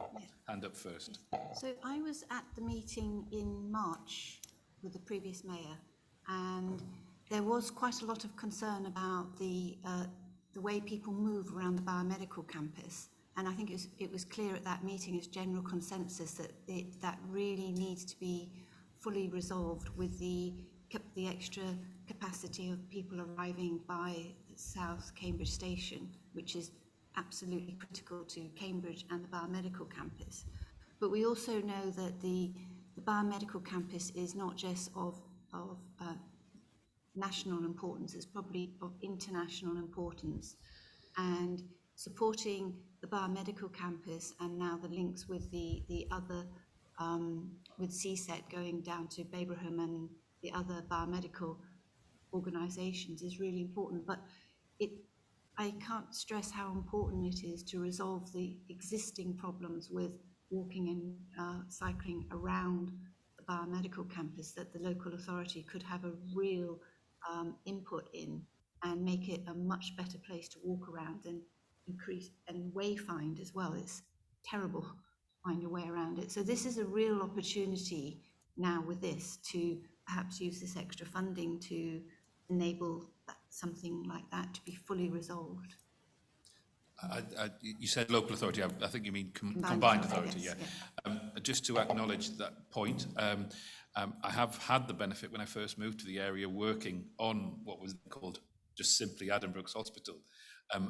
S1: hand up first.
S5: So I was at the meeting in March with the previous mayor, and there was quite a lot of concern about the way people move around the biomedical campus. And I think it was clear at that meeting as general consensus that that really needs to be fully resolved with the extra capacity of people arriving by South Cambridge Station, which is absolutely critical to Cambridge and the biomedical campus. But we also know that the biomedical campus is not just of national importance, it's probably of international importance. And supporting the biomedical campus and now the links with the other, with CSET going down to Babraham and the other biomedical organisations is really important. But I can't stress how important it is to resolve the existing problems with walking and cycling around the biomedical campus that the local authority could have a real input in and make it a much better place to walk around and increase and wayfind as well. It's terrible to find your way around it. So this is a real opportunity now with this to perhaps use this extra funding to enable something like that to be fully resolved.
S1: You said local authority, I think you mean combined authority, yes, yeah. Just to acknowledge that point, I have had the benefit when I first moved to the area working on what was called just simply Addenbrooke's Hospital.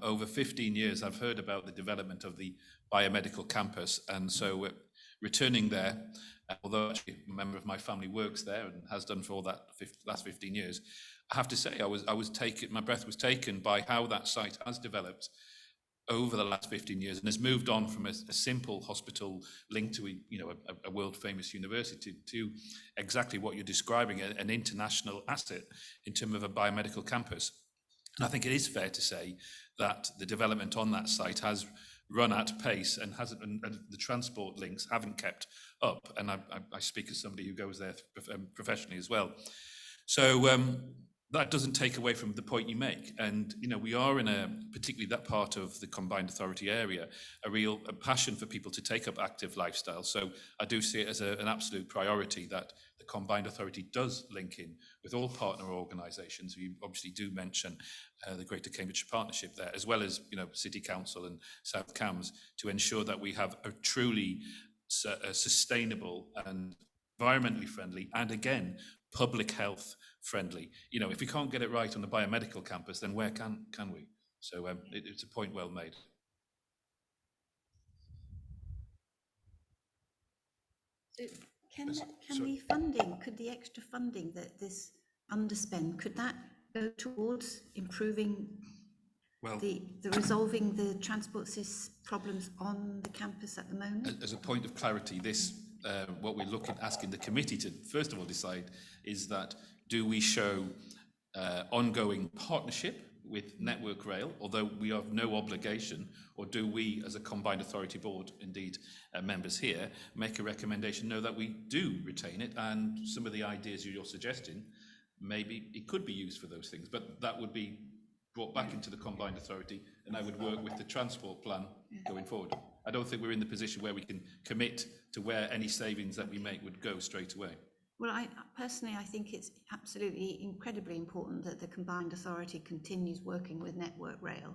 S1: Over 15 years, I've heard about the development of the biomedical campus, and so returning there, although actually a member of my family works there and has done for all that last 15 years, I have to say I was taken, my breath was taken by how that site has developed over the last 15 years and has moved on from a simple hospital linked to a world famous university to exactly what you're describing, an international asset in terms of a biomedical campus. And I think it is fair to say that the development on that site has run at pace and the transport links haven't kept up. And I speak as somebody who goes there professionally as well. So that doesn't take away from the point you make. And, we are in particularly that part of the combined authority area, a passion for people to take up active lifestyle. So I do see it as an absolute priority that the combined authority does link in with all partner organisations. You obviously do mention the Greater Cambridgeshire Partnership there, as well as, City Council and South Cambs, to ensure that we have a truly sustainable and environmentally friendly, and again, public health friendly. If we can't get it right on the biomedical campus, then where can we? So it's a point well made.
S5: So the funding, could the extra funding that this underspend, could that go towards improving the resolving the transport problems on the campus at the moment?
S1: As a point of clarity, this what we're asking the committee to first of all decide is that do we show ongoing partnership with Network Rail, although we have no obligation, or do we as a combined authority board, indeed members here, make a recommendation that we do retain it, and some of the ideas you're suggesting, maybe it could be used for those things, but that would be brought back into the combined authority, and I would work with the transport plan going forward. I don't think we're in the position where we can commit to where any savings that we make would go straight away.
S5: Well, personally, I think it's absolutely incredibly important that the combined authority continues working with Network Rail,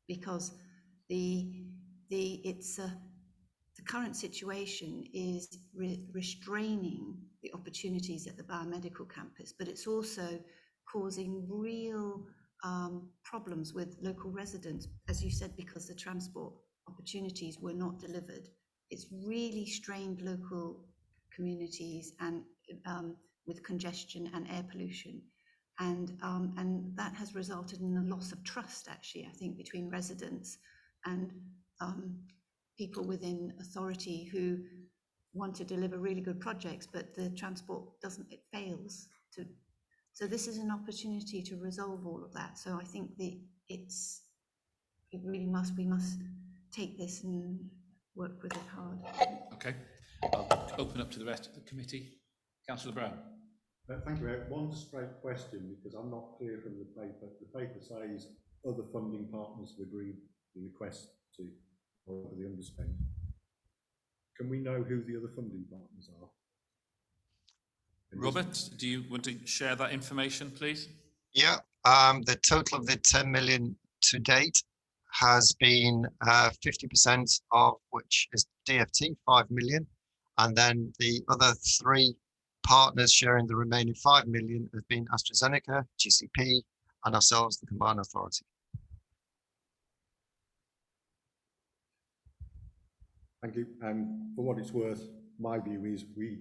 S5: because the current situation is restraining the opportunities at the biomedical campus, but it's also causing real problems with local residents, as you said, because the transport opportunities were not delivered. It's really strained local communities and with congestion and air pollution. And that has resulted in a loss of trust, actually, I think, between residents and people within authority who want to deliver really good projects, but the transport it fails to. So this is an opportunity to resolve all of that. So I think we must take this and work with it hard.
S1: Okay, I'll open up to the rest of the committee. Councillor Brown.
S8: Thank you. One straight question, because I'm not clear from the paper. The paper says other funding partners have agreed the request to, or the underspend. Can we know who the other funding partners are?
S1: Robert, do you want to share that information, please?
S13: Yeah, the total of the 10 million to date has been 50% of which is DFT, 5 million. And then the other 3 partners sharing the remaining 5 million have been AstraZeneca, GCP, and ourselves, the Combined Authority.
S8: Thank you. And for what it's worth, my view is we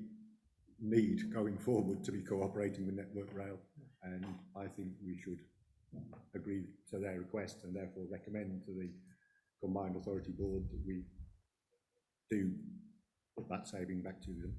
S8: need going forward to be cooperating with Network Rail, and I think we should agree to their request and therefore recommend to the Combined Authority Board that we do put that saving back to them.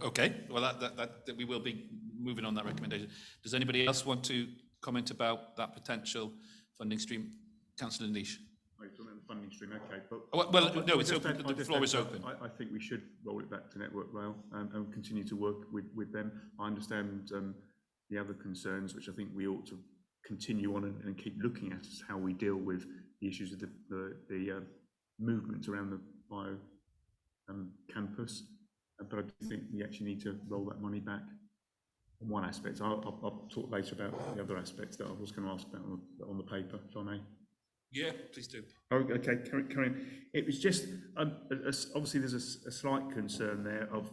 S1: Okay, well, that we will be moving on that recommendation. Does anybody else want to comment about that potential funding stream? Councillor Niche.
S11: Oh, you're talking about the funding stream, okay.
S1: But, well, no, it's open. The floor is open.
S11: I think we should roll it back to Network Rail and continue to work with them. I understand the other concerns, which I think we ought to continue on and keep looking at, is how we deal with the issues of the movement around the bio campus. But I do think we actually need to roll that money back on one aspect. I'll talk later about the other aspects that I was going to ask about on the paper, if I may.
S1: Yeah, please do.
S11: Oh, okay, carry on. It was just, obviously there's a slight concern there of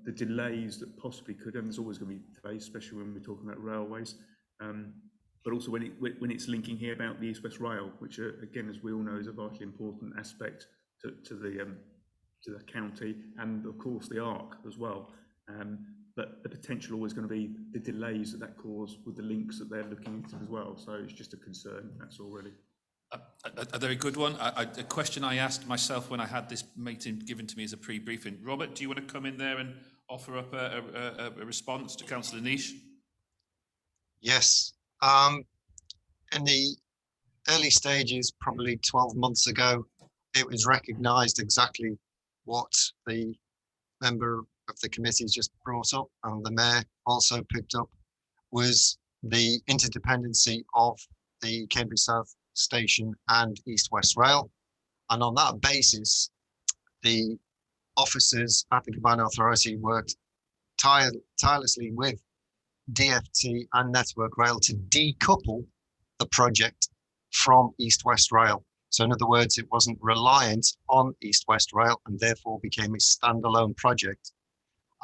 S11: the delays that possibly could, and there's always going to be delays, especially when we're talking about railways, but also when it's linking here about the East West Rail, which again, as we all know, is a vitally important aspect to the county, and of course the ARC as well. But the potential always going to be the delays that cause with the links that they're looking into as well. So it's just a concern, that's all really.
S1: A very good one. A question I asked myself when I had this meeting given to me as a pre-briefing. Robert, do you want to come in there and offer up a response to Councillor Niche?
S13: Yes. In the early stages, probably 12 months ago, it was recognised exactly what the member of the committee just brought up, and the mayor also picked up, was the interdependency of the Cambridge South Station and East West Rail. And on that basis, the officers at the Combined Authority worked tirelessly with DFT and Network Rail to decouple the project from East West Rail. So in other words, it wasn't reliant on East West Rail and therefore became a standalone project.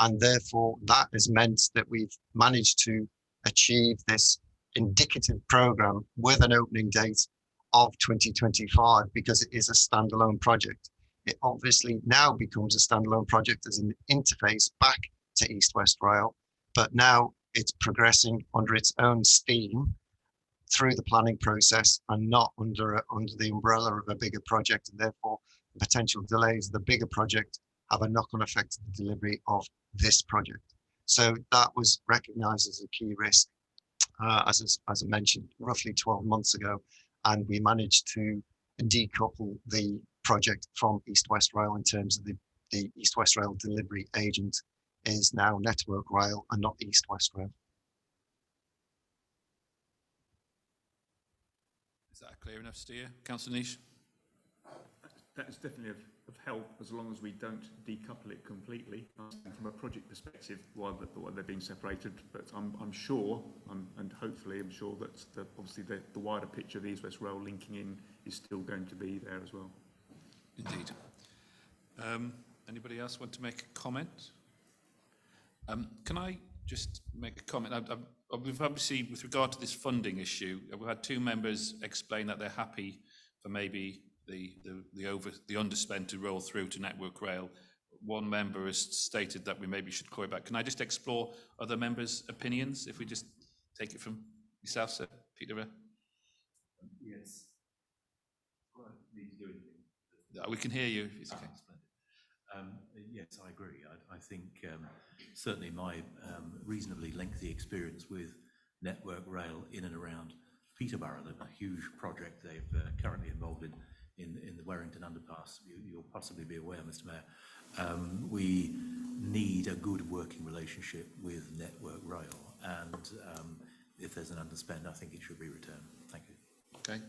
S13: And therefore that has meant that we've managed to achieve this indicative program with an opening date of 2025, because it is a standalone project. It obviously now becomes a standalone project as an interface back to East West Rail, but now it's progressing under its own steam through the planning process and not under the umbrella of a bigger project, and therefore potential delays of the bigger project have a knock-on effect to the delivery of this project. So that was recognised as a key risk, as I mentioned, roughly 12 months ago, and we managed to decouple the project from East West Rail in terms of the East West Rail delivery agent is now Network Rail and not East West Rail.
S1: Is that clear enough, Steer? Councillor Niche?
S11: That's definitely help as long as we don't decouple it completely. From a project perspective, while they're being separated, but I'm sure, and hopefully I'm sure that obviously the wider picture of the East West Rail linking in is still going to be there as well.
S1: Indeed. Anybody else want to make a comment? Can I just make a comment? We've obviously, with regard to this funding issue, we've had two members explain that they're happy for maybe the underspend to roll through to Network Rail. One member has stated that we maybe should call it back. Can I just explore other members' opinions? If we just take it from yourself, Sir Peter.
S10: Yes. Well, I need to do anything.
S1: We can hear you. It's okay.
S10: Splendid. Yes, I agree. I think certainly my reasonably lengthy experience with Network Rail in and around Peterborough, a huge project they've currently involved in the Warrington Underpass. You'll possibly be aware, Mr. Mayor. We need a good working relationship with Network Rail, and if there's an underspend, I think it should be returned. Thank you.
S1: Okay,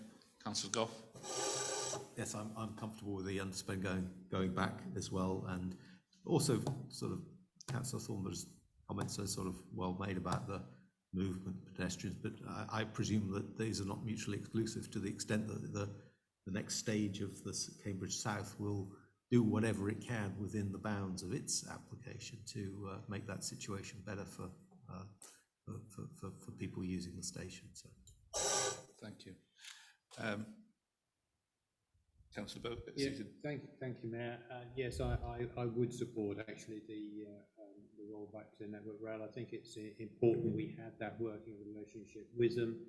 S1: Councillor Goff.
S10: Yes, I'm comfortable with the underspend going back as well, and also sort of Councillor Thornberry's comments are sort of well made about the movement pedestrians, but I presume that these are not mutually exclusive to the extent that the next stage of the Cambridge South will do whatever it can within the bounds of its application to make that situation better for people using the station. So,
S1: thank you. Councillor Boat.
S9: Yeah, thank you, Mayor. Yes, I would support actually the roll back to Network Rail. I think it's important we have that working relationship with them.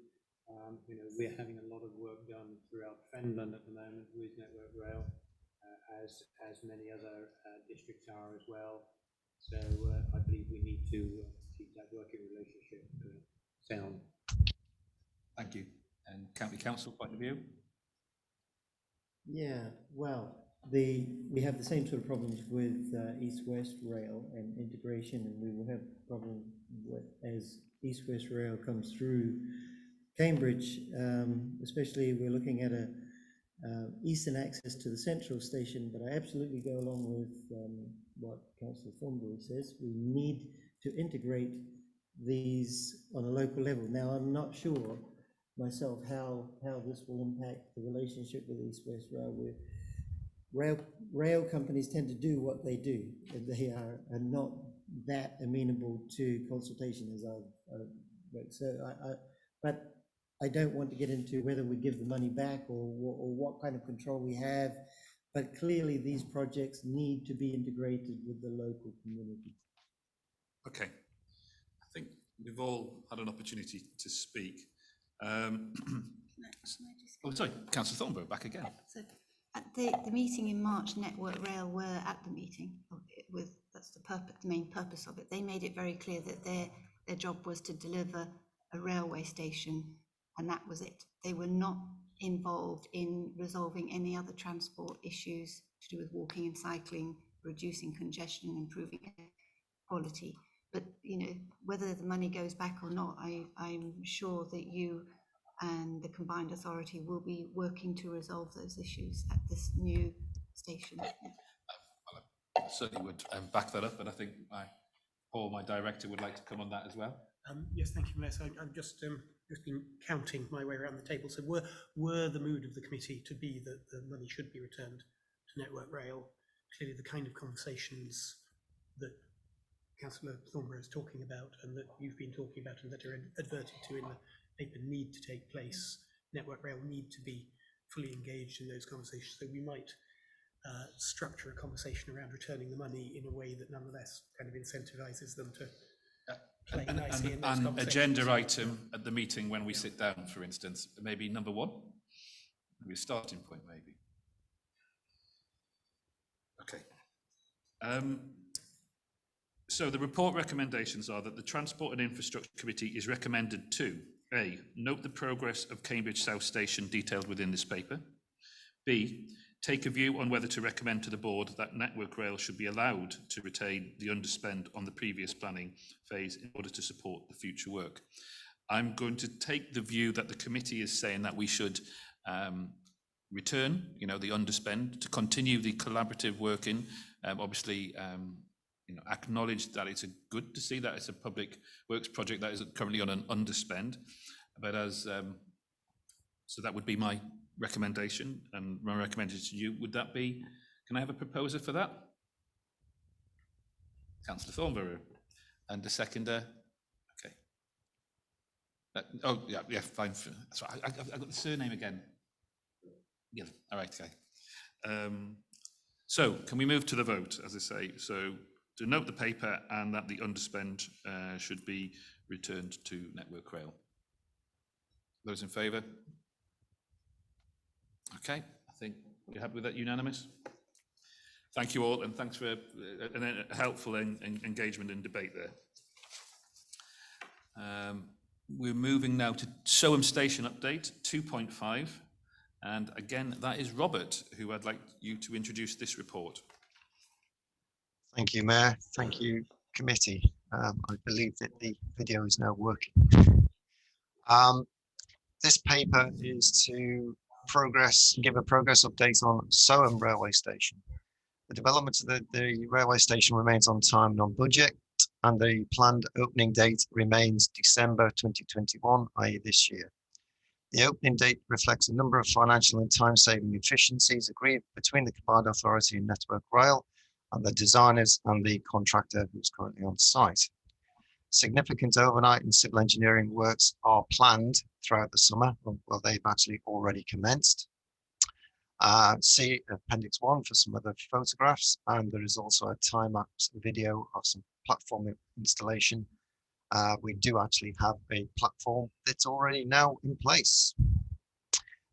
S9: We're having a lot of work done throughout Fenland at the moment with Network Rail, as many other districts are as well. So I believe we need to keep that working relationship sound.
S1: Thank you. And County Council point of view?
S12: Yeah, well, we have the same sort of problems with East-West Rail and integration, and we will have problems as East-West Rail comes through Cambridge, especially we're looking at a eastern access to the central station, but I absolutely go along with what Councillor Thornberry says. We need to integrate these on a local level. Now, I'm not sure myself how this will impact the relationship with East-West Rail. Rail companies tend to do what they do. They are not that amenable to consultation, as I've read. So but I don't want to get into whether we give the money back or what kind of control we have. But clearly, these projects need to be integrated with the local community.
S1: Okay, I think we've all had an opportunity to speak. Oh, sorry, Councillor Thornberry, back again.
S5: So at the meeting in March, Network Rail were at the meeting. That's the main purpose of it. They made it very clear that their job was to deliver a railway station, and that was it. They were not involved in resolving any other transport issues to do with walking and cycling, reducing congestion, improving quality. But whether the money goes back or not, I'm sure that you and the combined authority will be working to resolve those issues at this new station.
S1: I certainly would back that up, but I think Paul, my director, would like to come on that as well.
S6: Yes, thank you, Mayor. So I've just been counting my way around the table. So were the mood of the committee to be that the money should be returned to Network Rail, clearly the kind of conversations that Councillor Thornberry is talking about and that you've been talking about and that are adverted to in the paper need to take place. Network Rail need to be fully engaged in those conversations. So we might structure a conversation around returning the money in a way that nonetheless kind of incentivises them to play nicely in those conversations.
S1: Agenda item at the meeting when we sit down, for instance, maybe number one, maybe a starting point, maybe. Okay. So the report recommendations are that the Transport and Infrastructure Committee is recommended to A, note the progress of Cambridge South Station detailed within this paper. B, take a view on whether to recommend to the board that Network Rail should be allowed to retain the underspend on the previous planning phase in order to support the future work. I'm going to take the view that the committee is saying that we should return, you know, the underspend, to continue the collaborative working. Obviously, you know, acknowledge that it's good to see that it's a public works project that is currently on an underspend, but as so that would be my recommendation, and my recommendation to you would that be? Can I have a proposer for that? Councillor Thornborough, and the seconder. Okay. Oh yeah, fine. Sorry, I got the surname again. Yeah. All right. Okay. So can we move to the vote, as I say? So to note the paper and that the underspend should be returned to Network Rail. Those in favour? Okay, I think you're happy with that, unanimous? Thank you all, and thanks for a helpful engagement and debate there. We're moving now to Soham Station update 2.5. And again, that is Robert, who I'd like you to introduce this report.
S13: Thank you, Mayor. Thank you, committee. I believe that the video is now working. This paper is to give a progress update on Soham railway station. The development of the railway station remains on time and on budget, and the planned opening date remains December 2021, i.e. this year. The opening date reflects a number of financial and time-saving efficiencies agreed between the combined authority and Network Rail and the designers and the contractor who's currently on site. Significant overnight and civil engineering works are planned throughout the summer. Well, they've actually already commenced. See Appendix 1 for some other photographs, and there is also a time-lapse video of some platform installation. We do actually have a platform that's already now in place.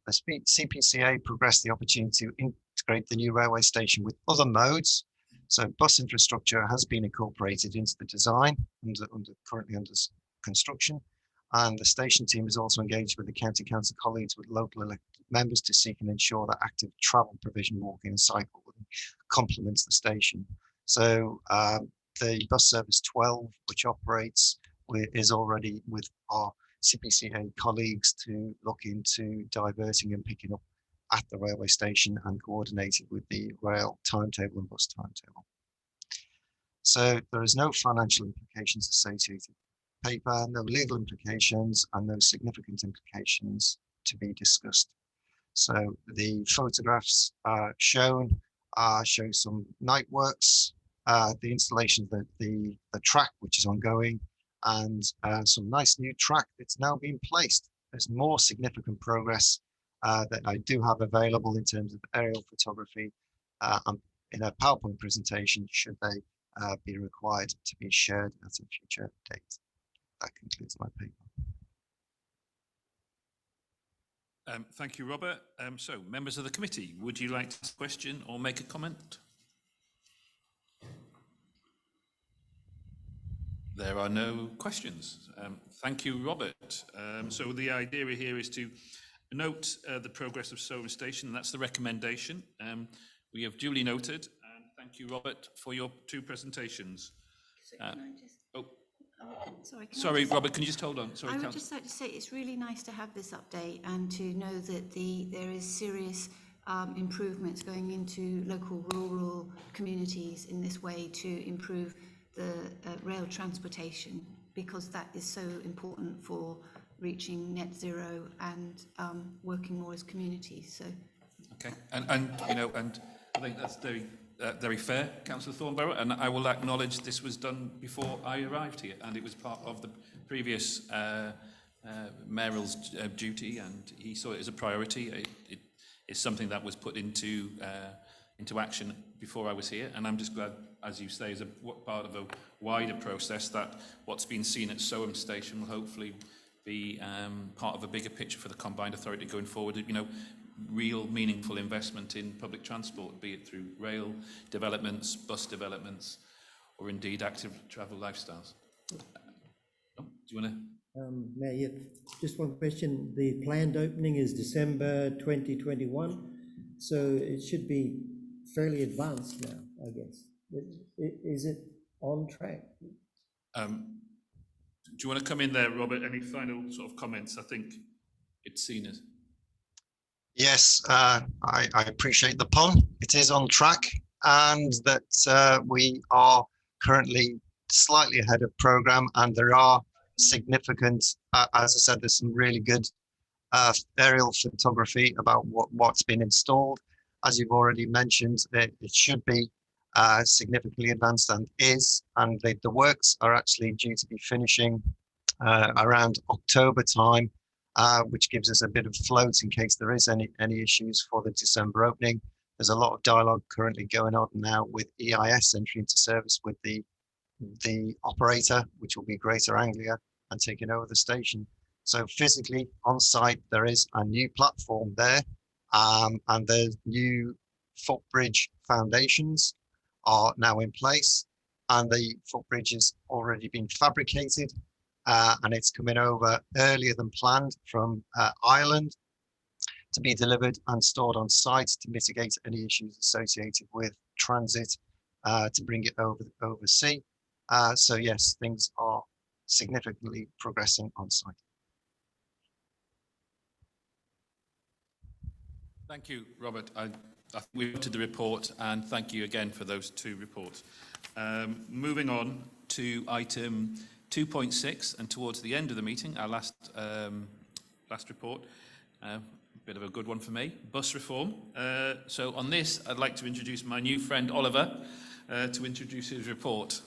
S13: The CPCA progressed the opportunity to integrate the new railway station with other modes. So bus infrastructure has been incorporated into the design, currently under construction. And the station team is also engaged with the county council colleagues with local elected members to seek and ensure that active travel provision, walking and cycle complements the station. So the bus service 12, which operates, is already with our CPCA colleagues to look into diverting and picking up at the railway station and coordinated with the rail timetable and bus timetable. So there is no financial implications associated with paper, no legal implications, and no significant implications to be discussed. So the photographs shown show some night works, the installation of the track, which is ongoing, and some nice new track that's now being placed. There's more significant progress that I do have available in terms of aerial photography in a PowerPoint presentation, should they be required to be shared at a future date. That concludes my paper.
S1: Thank you, Robert. So, members of the committee, would you like to ask a question or make a comment? There are no questions. Thank you, Robert. So the idea here is to note the progress of Soham Station, and that's the recommendation. We have duly noted, and thank you, Robert, for your two presentations. Sorry, Robert, can you just hold on? Sorry,
S5: I would just like to say it's really nice to have this update and to know that there is serious improvements going into local rural communities in this way to improve the rail transportation, because that is so important for reaching net zero and working more as communities. So,
S1: okay, and you know, and I think that's very fair, Councillor Thornborough, and I will acknowledge this was done before I arrived here, and it was part of the previous mayoral's duty, and he saw it as a priority. It is something that was put into action before I was here, and I'm just glad, as you say, as a part of a wider process, that what's been seen at Soham Station will hopefully be part of a bigger picture for the combined authority going forward. You know, real meaningful investment in public transport, be it through rail developments, bus developments, or indeed active travel lifestyles. Do you want to?
S12: Mayor, just one question. The planned opening is December 2021, so it should be fairly advanced now, I guess. Is it on track?
S1: Do you want to come in there, Robert? Any final sort of comments? I think it's seen as.
S13: Yes, I appreciate the pun. It is on track, and that we are currently slightly ahead of program, and there are significant, as I said, there's some really good aerial photography about what's been installed. As you've already mentioned, it should be significantly advanced and is, and the works are actually due to be finishing around October time, which gives us a bit of float in case there is any issues for the December opening. There's a lot of dialogue currently going on now with EIS entry into service with the operator, which will be Greater Anglia, and taking over the station. So physically on site, there is a new platform there, and the new footbridge foundations are now in place, and the footbridge has already been fabricated, and it's coming over earlier than planned from Ireland to be delivered and stored on site to mitigate any issues associated with transit to bring it over sea. So yes, things are significantly progressing on site.
S1: Thank you, Robert. I think we wanted the report, and thank you again for those two reports. Moving on to item 2.6, and towards the end of the meeting, our last report, a bit of a good one for me, bus reform. So on this, I'd like to introduce my new friend Oliver to introduce his report.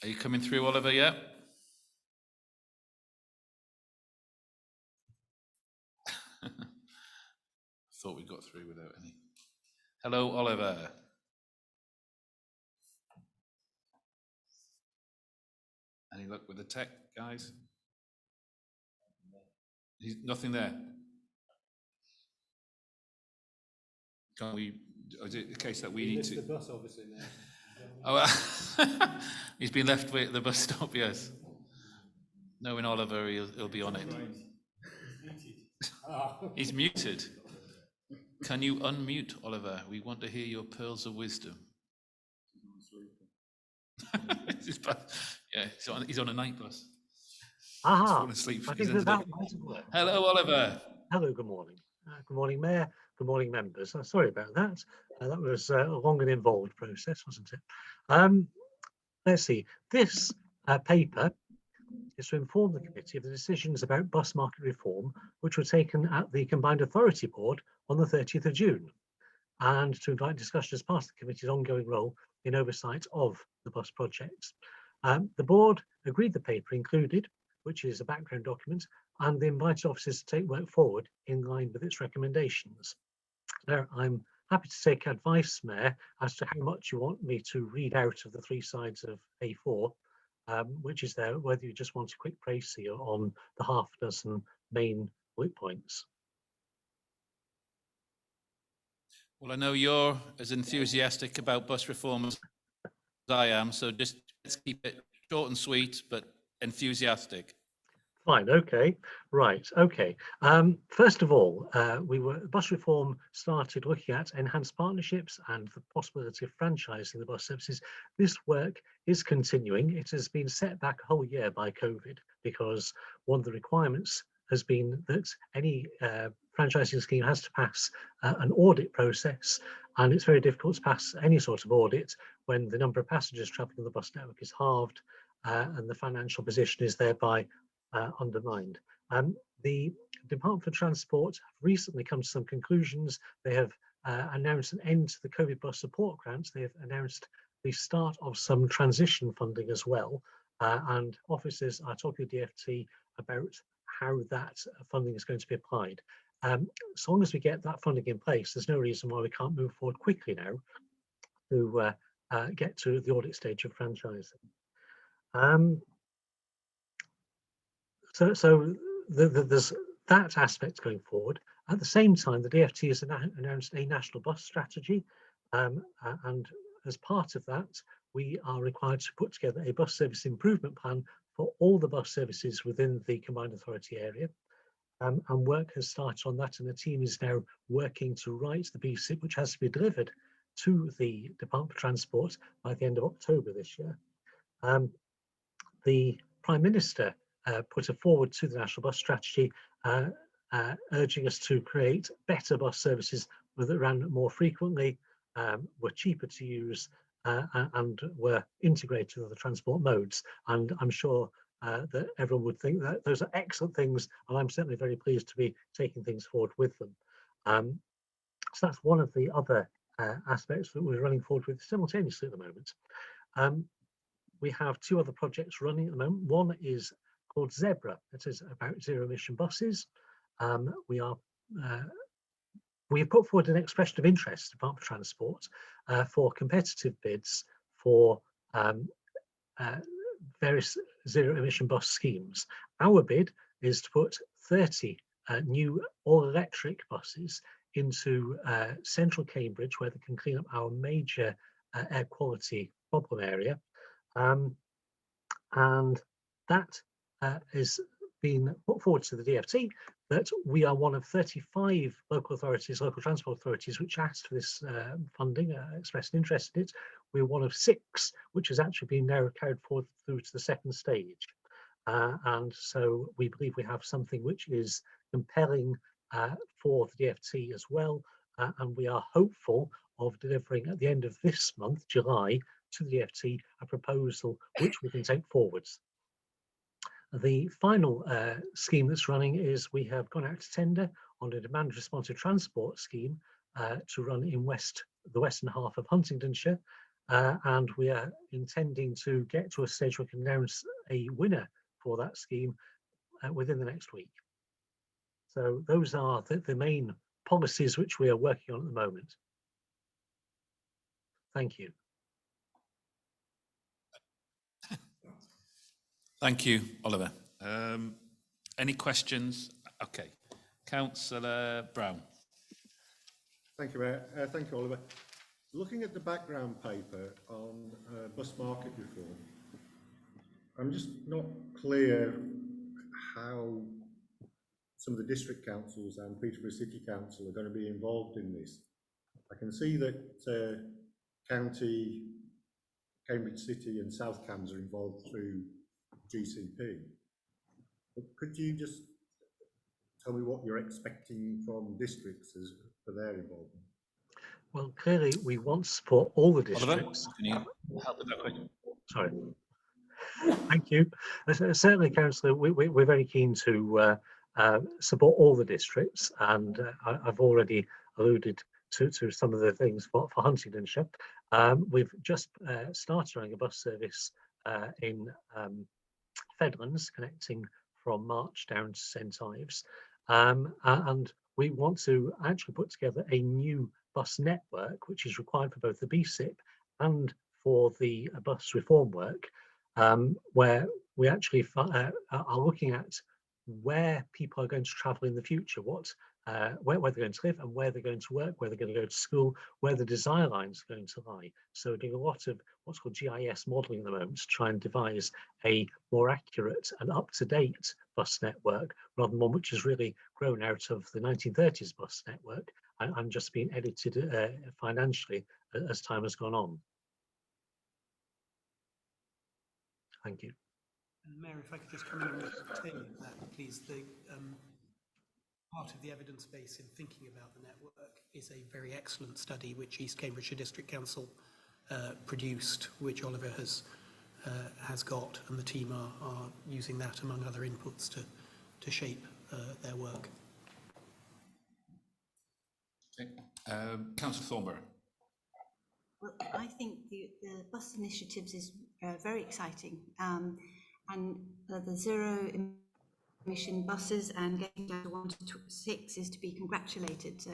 S1: Are you coming through, Oliver, yet? Thought we got through without any. Hello, Oliver. Any luck with the tech, guys? Nothing there. Can we? Is it the case that we need to?
S9: The bus, obviously, now.
S1: Oh, he's been left with the bus stop. Yes. Knowing Oliver, he'll be on it. He's muted. Can you unmute, Oliver? We want to hear your pearls of wisdom. Yeah, he's on a night bus.
S14: Aha,
S1: Asleep.
S14: I think that might have worked.
S1: Hello, Oliver.
S14: Hello, good morning. Good morning, Mayor. Good morning, members. Sorry about that. That was a long and involved process, wasn't it? Let's see. This paper is to inform the committee of the decisions about bus market reform, which were taken at the Combined Authority Board on the 30th of June, and to invite discussion as part of the committee's ongoing role in oversight of the bus projects. The board agreed the paper included, which is a background document, and the invited officers to take work forward in line with its recommendations. Now, I'm happy to take advice, Mayor, as to how much you want me to read out of the 3 sides of A4, which is there, whether you just want a quick précis on the half dozen main bullet points.
S1: Well, I know you're as enthusiastic about bus reform as I am, so just let's keep it short and sweet, but enthusiastic.
S14: Fine, okay, right, okay. First of all, bus reform started looking at enhanced partnerships and the possibility of franchising the bus services. This work is continuing. It has been set back a whole year by COVID because one of the requirements has been that any franchising scheme has to pass an audit process, and it's very difficult to pass any sort of audit when the number of passengers travelling on the bus network is halved and the financial position is thereby undermined. The Department for Transport have recently come to some conclusions. They have announced an end to the COVID bus support grants. They have announced the start of some transition funding as well, and officers are talking to DFT about how that funding is going to be applied. As long as we get that funding in place, there's no reason why we can't move forward quickly now to get to the audit stage of franchising. So there's that aspect going forward. At the same time, the DFT has announced a national bus strategy, and as part of that, we are required to put together a bus service improvement plan for all the bus services within the Combined Authority area. and work has started on that, and the team is now working to write the BSIP, which has to be delivered to the Department for Transport by the end of October this year. The Prime Minister put a forward to the National Bus Strategy, urging us to create better bus services that ran more frequently, were cheaper to use, and were integrated with the transport modes. And I'm sure that everyone would think that those are excellent things, and I'm certainly very pleased to be taking things forward with them. So that's one of the other aspects that we're running forward with simultaneously at the moment. We have two other projects running at the moment. One is called Zebra. It is about zero emission buses. We have put forward an expression of interest to the Department of Transport for competitive bids for various zero emission bus schemes. Our bid is to put 30 new all-electric buses into central Cambridge, where they can clean up our major air quality problem area. And that is been put forward to the DFT, that we are one of 35 local authorities, local transport authorities, which asked for this funding, expressed interest in it. We're one of 6 which has actually been now carried forward through to the second stage. And so we believe we have something which is compelling for the DFT as well. And we are hopeful of delivering at the end of this month, July, to the DFT a proposal which we can take forwards. The final scheme that's running is we have gone out to tender on a demand responsive transport scheme to run in the western half of Huntingdonshire, and we are intending to get to a stage where we can announce a winner for that scheme within the next week. So those are the main policies which we are working on at the moment. Thank you.
S1: Thank you, Oliver. Any questions? Okay. Councillor Brown.
S8: Thank you, Mayor. Thank you, Oliver. Looking at the background paper on bus market reform, I'm just not clear how some of the district councils and Peterborough City Council are going to be involved in this. I can see that County, Cambridge City and South Cambs are involved through GCP. But could you just tell me what you're expecting from districts for their involvement?
S14: Well, clearly we want to support all the
S1: Oliver,
S14: districts.
S1: can you help with that question?
S14: Sorry. Thank you. Certainly, Councillor, we're very keen to support all the districts, and I've already alluded to some of the things for Huntingdonshire. We've just started running a bus service in Fedlands, connecting from March down to St Ives, and we want to actually put together a new bus network, which is required for both the BSIP and for the bus reform work, where we actually are looking at where people are going to travel in the future, where they're going to live and where they're going to work, where they're going to go to school, where the desire lines are going to lie. So we're doing a lot of what's called GIS modelling at the moment to try and devise a more accurate and up-to-date bus network, rather than one which has really grown out of the 1930s bus network and just been edited financially as time has gone on. Thank you.
S6: Mayor, if I could just come in and tell you that, please. The part of the evidence base in thinking about the network is a very excellent study which East Cambridgeshire District Council produced, which Oliver has got, and the team are using that among other inputs to shape their work.
S1: Okay. Councillor Thornborough.
S5: Well, I think the bus initiatives is very exciting, and the zero emission buses and getting down to 1 to 6 is to be congratulated. So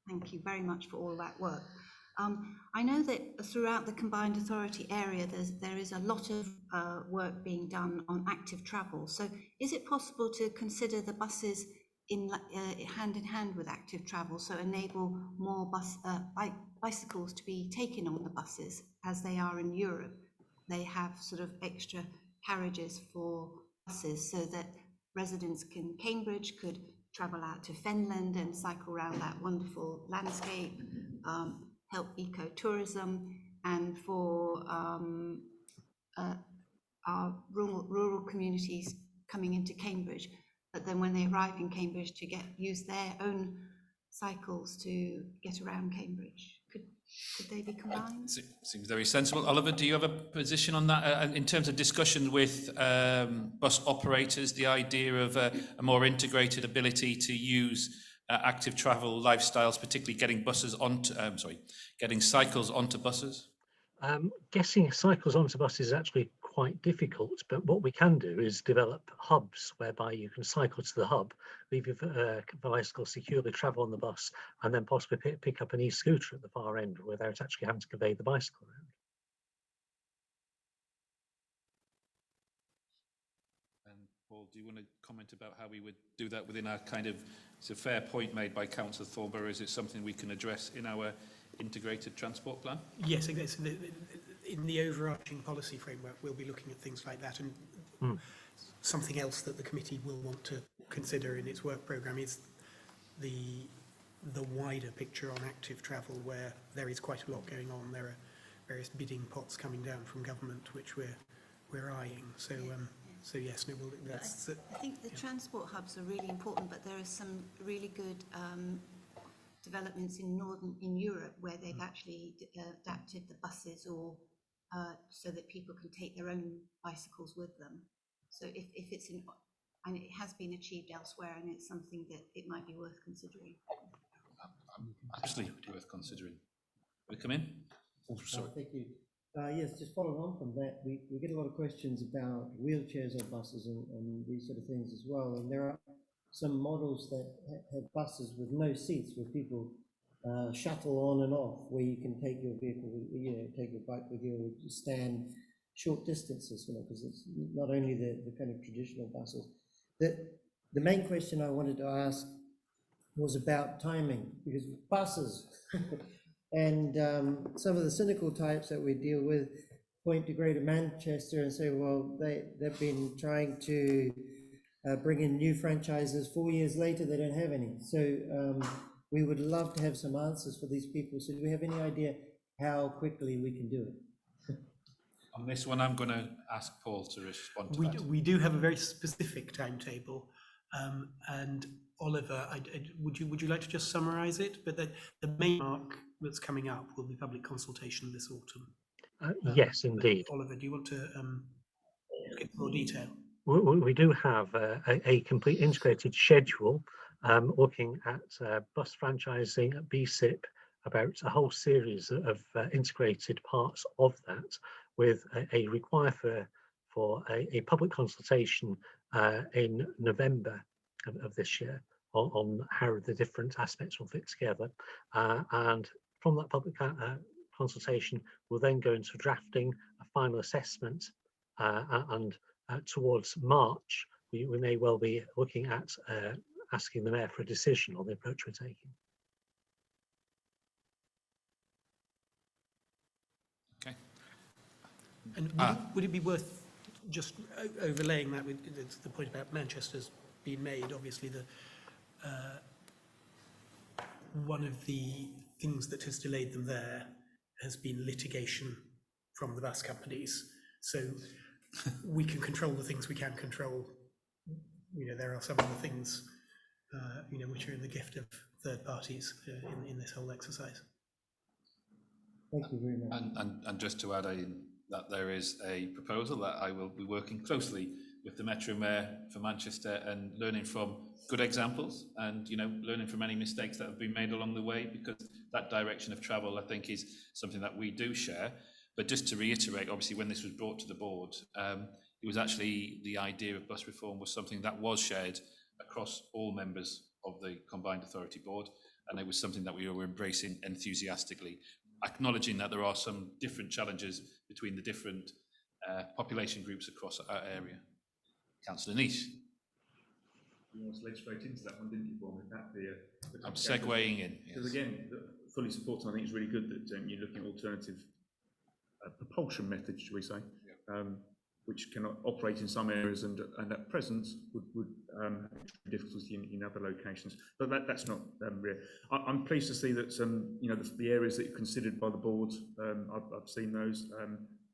S5: thank you very much for all that work. I know that throughout the combined authority area, there is a lot of work being done on active travel. So is it possible to consider the buses in hand in hand with active travel, so enable more bicycles to be taken on the buses, as they are in Europe? They have sort of extra carriages for buses, so that residents in Cambridge could travel out to Fenland and cycle around that wonderful landscape, help ecotourism, and for our rural communities coming into Cambridge. But then when they arrive in Cambridge, to use their own cycles to get around Cambridge. Could they be combined?
S1: Seems very sensible. Oliver, do you have a position on that in terms of discussion with bus operators, the idea of a more integrated ability to use active travel lifestyles, particularly getting buses onto, getting cycles onto buses?
S14: Getting cycles onto buses is actually quite difficult, but what we can do is develop hubs whereby you can cycle to the hub, leave your bicycle securely, travel on the bus, and then possibly pick up an e-scooter at the far end without actually having to convey the bicycle around.
S1: And Paul, do you want to comment about how we would do that within our kind of, it's a fair point made by Councillor Thornborough, is it something we can address in our integrated transport plan?
S6: Yes, exactly. In the overarching policy framework, we'll be looking at things like that. And something else that the committee will want to consider in its work programme is the wider picture on active travel, where there is quite a lot going on. There are various bidding pots coming down from government, which we're eyeing. So, so yes, no, that's.
S5: I think the transport hubs are really important, but there are some really good developments in Europe where they've actually adapted the buses or so that people can take their own bicycles with them. So if it's and it has been achieved elsewhere, and it's something that it might be worth considering.
S1: Absolutely worth considering. Will you come in? Oh, sorry.
S12: Thank you. Yes, just following on from that, we get a lot of questions about wheelchairs on buses and these sort of things as well. And there are some models that have buses with no seats, where people shuttle on and off, where you can take your vehicle, take your bike with you, or just stand short distances, because it's not only the kind of traditional buses. The main question I wanted to ask was about timing, because buses and some of the cynical types that we deal with point to Greater Manchester and say, well, they've been trying to bring in new franchises. 4 years later, they don't have any. So we would love to have some answers for these people. So do we have any idea how quickly we can do it?
S1: On this one, I'm going to ask Paul to respond to that.
S6: We do have a very specific timetable, and Oliver, would you like to just summarise it? But the main mark that's coming up will be public consultation this autumn.
S14: Yes, indeed.
S6: Oliver, do you want to get more detail?
S14: We do have a complete integrated schedule looking at bus franchising at BSIP, about a whole series of integrated parts of that, with a require for a public consultation in November of this year on how the different aspects will fit together. And from that public consultation, we'll then go into drafting a final assessment, and towards March, we may well be looking at asking the Mayor for a decision on the approach we're taking.
S1: Okay.
S6: And would it be worth just overlaying that with the point about Manchester's being made? Obviously, one of the things that has delayed them there has been litigation from the bus companies. So we can control the things we can control. There are some of the things, which are in the gift of third parties in this whole exercise.
S12: Thank you very much.
S1: And just to add in that there is a proposal that I will be working closely with the Metro Mayor for Manchester and learning from good examples and, learning from any mistakes that have been made along the way, because that direction of travel, I think, is something that we do share. But just to reiterate, obviously, when this was brought to the board, it was actually the idea of bus reform was something that was shared across all members of the Combined Authority Board, and it was something that we were embracing enthusiastically, acknowledging that there are some different challenges between the different population groups across our area. Councillor Niche.
S11: You almost led straight into that one, didn't you, Paul?
S1: I'm segueing in.
S11: Because again, fully supported. I think it's really good that you're looking at alternative propulsion methods, shall we say, which can operate in some areas and at present would difficulty in other locations. But that's not real. I'm pleased to see that you know, the areas that are considered by the board, I've seen those.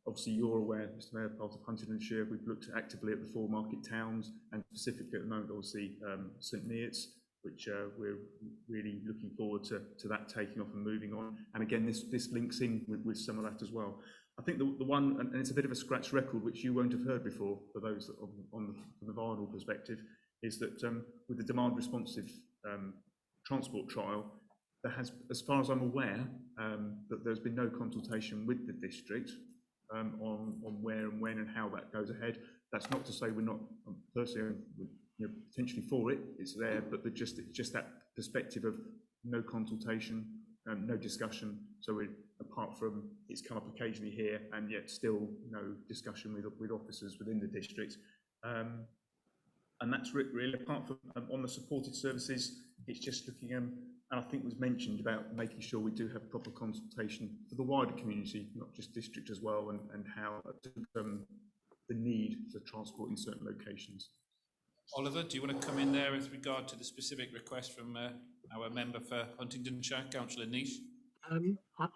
S11: Obviously, you're aware, Mr. Mayor, part of Huntingdonshire, we've looked actively at the 4 market towns, and specifically at the moment, obviously, St Neots, which we're really looking forward to that taking off and moving on. And again, this links in with some of that as well. I think the one, and it's a bit of a scratch record, which you won't have heard before, for those that from the vinyl perspective, is that with the demand responsive transport trial, there has, as far as I'm aware, that there's been no consultation with the district on where and when and how that goes ahead. That's not to say we're not, personally, you know, potentially for it, it's there, but it's just that perspective of no consultation, no discussion. So apart from it's come up occasionally here, and yet still no discussion with officers within the district. And that's really, apart from on the supported services, it's just looking, and I think was mentioned about making sure we do have proper consultation for the wider community, not just district as well, and how the need for transport in certain locations.
S1: Oliver, do you want to come in there with regard to the specific request from our member for Huntingdonshire, Councillor Niche?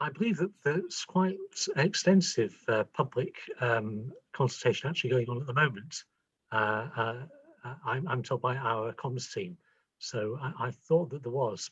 S14: I believe that there's quite extensive public consultation actually going on at the moment. I'm told by our comms team. So I thought that there was.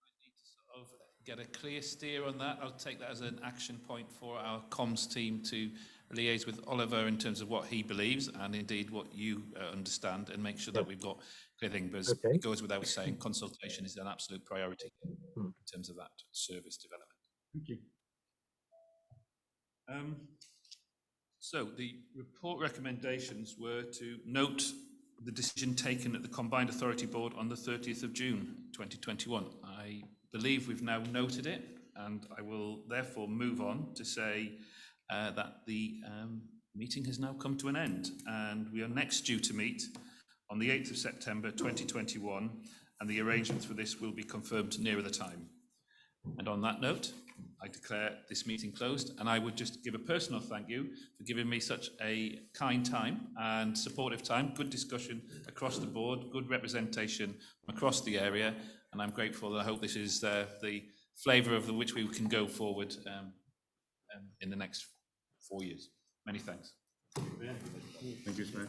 S1: I need to sort of get a clear steer on that. I'll take that as an action point for our comms team to liaise with Oliver in terms of what he believes and indeed what you understand, and make sure that we've got clear thing. But it goes without saying, consultation is an absolute priority in terms of that service development.
S11: Thank you.
S1: So the report recommendations were to note the decision taken at the Combined Authority Board on the 30th of June 2021. I believe we've now noted it, and I will therefore move on to say that the meeting has now come to an end, and we are next due to meet on the 8th of September 2021, and the arrangements for this will be confirmed nearer the time. And on that note, I declare this meeting closed, and I would just give a personal thank you for giving me such a kind time and supportive time, good discussion across the board, good representation across the area, and I'm grateful, and I hope this is the flavour of which we can go forward in the next 4 years. Many thanks.
S11: Thank you, Mayor.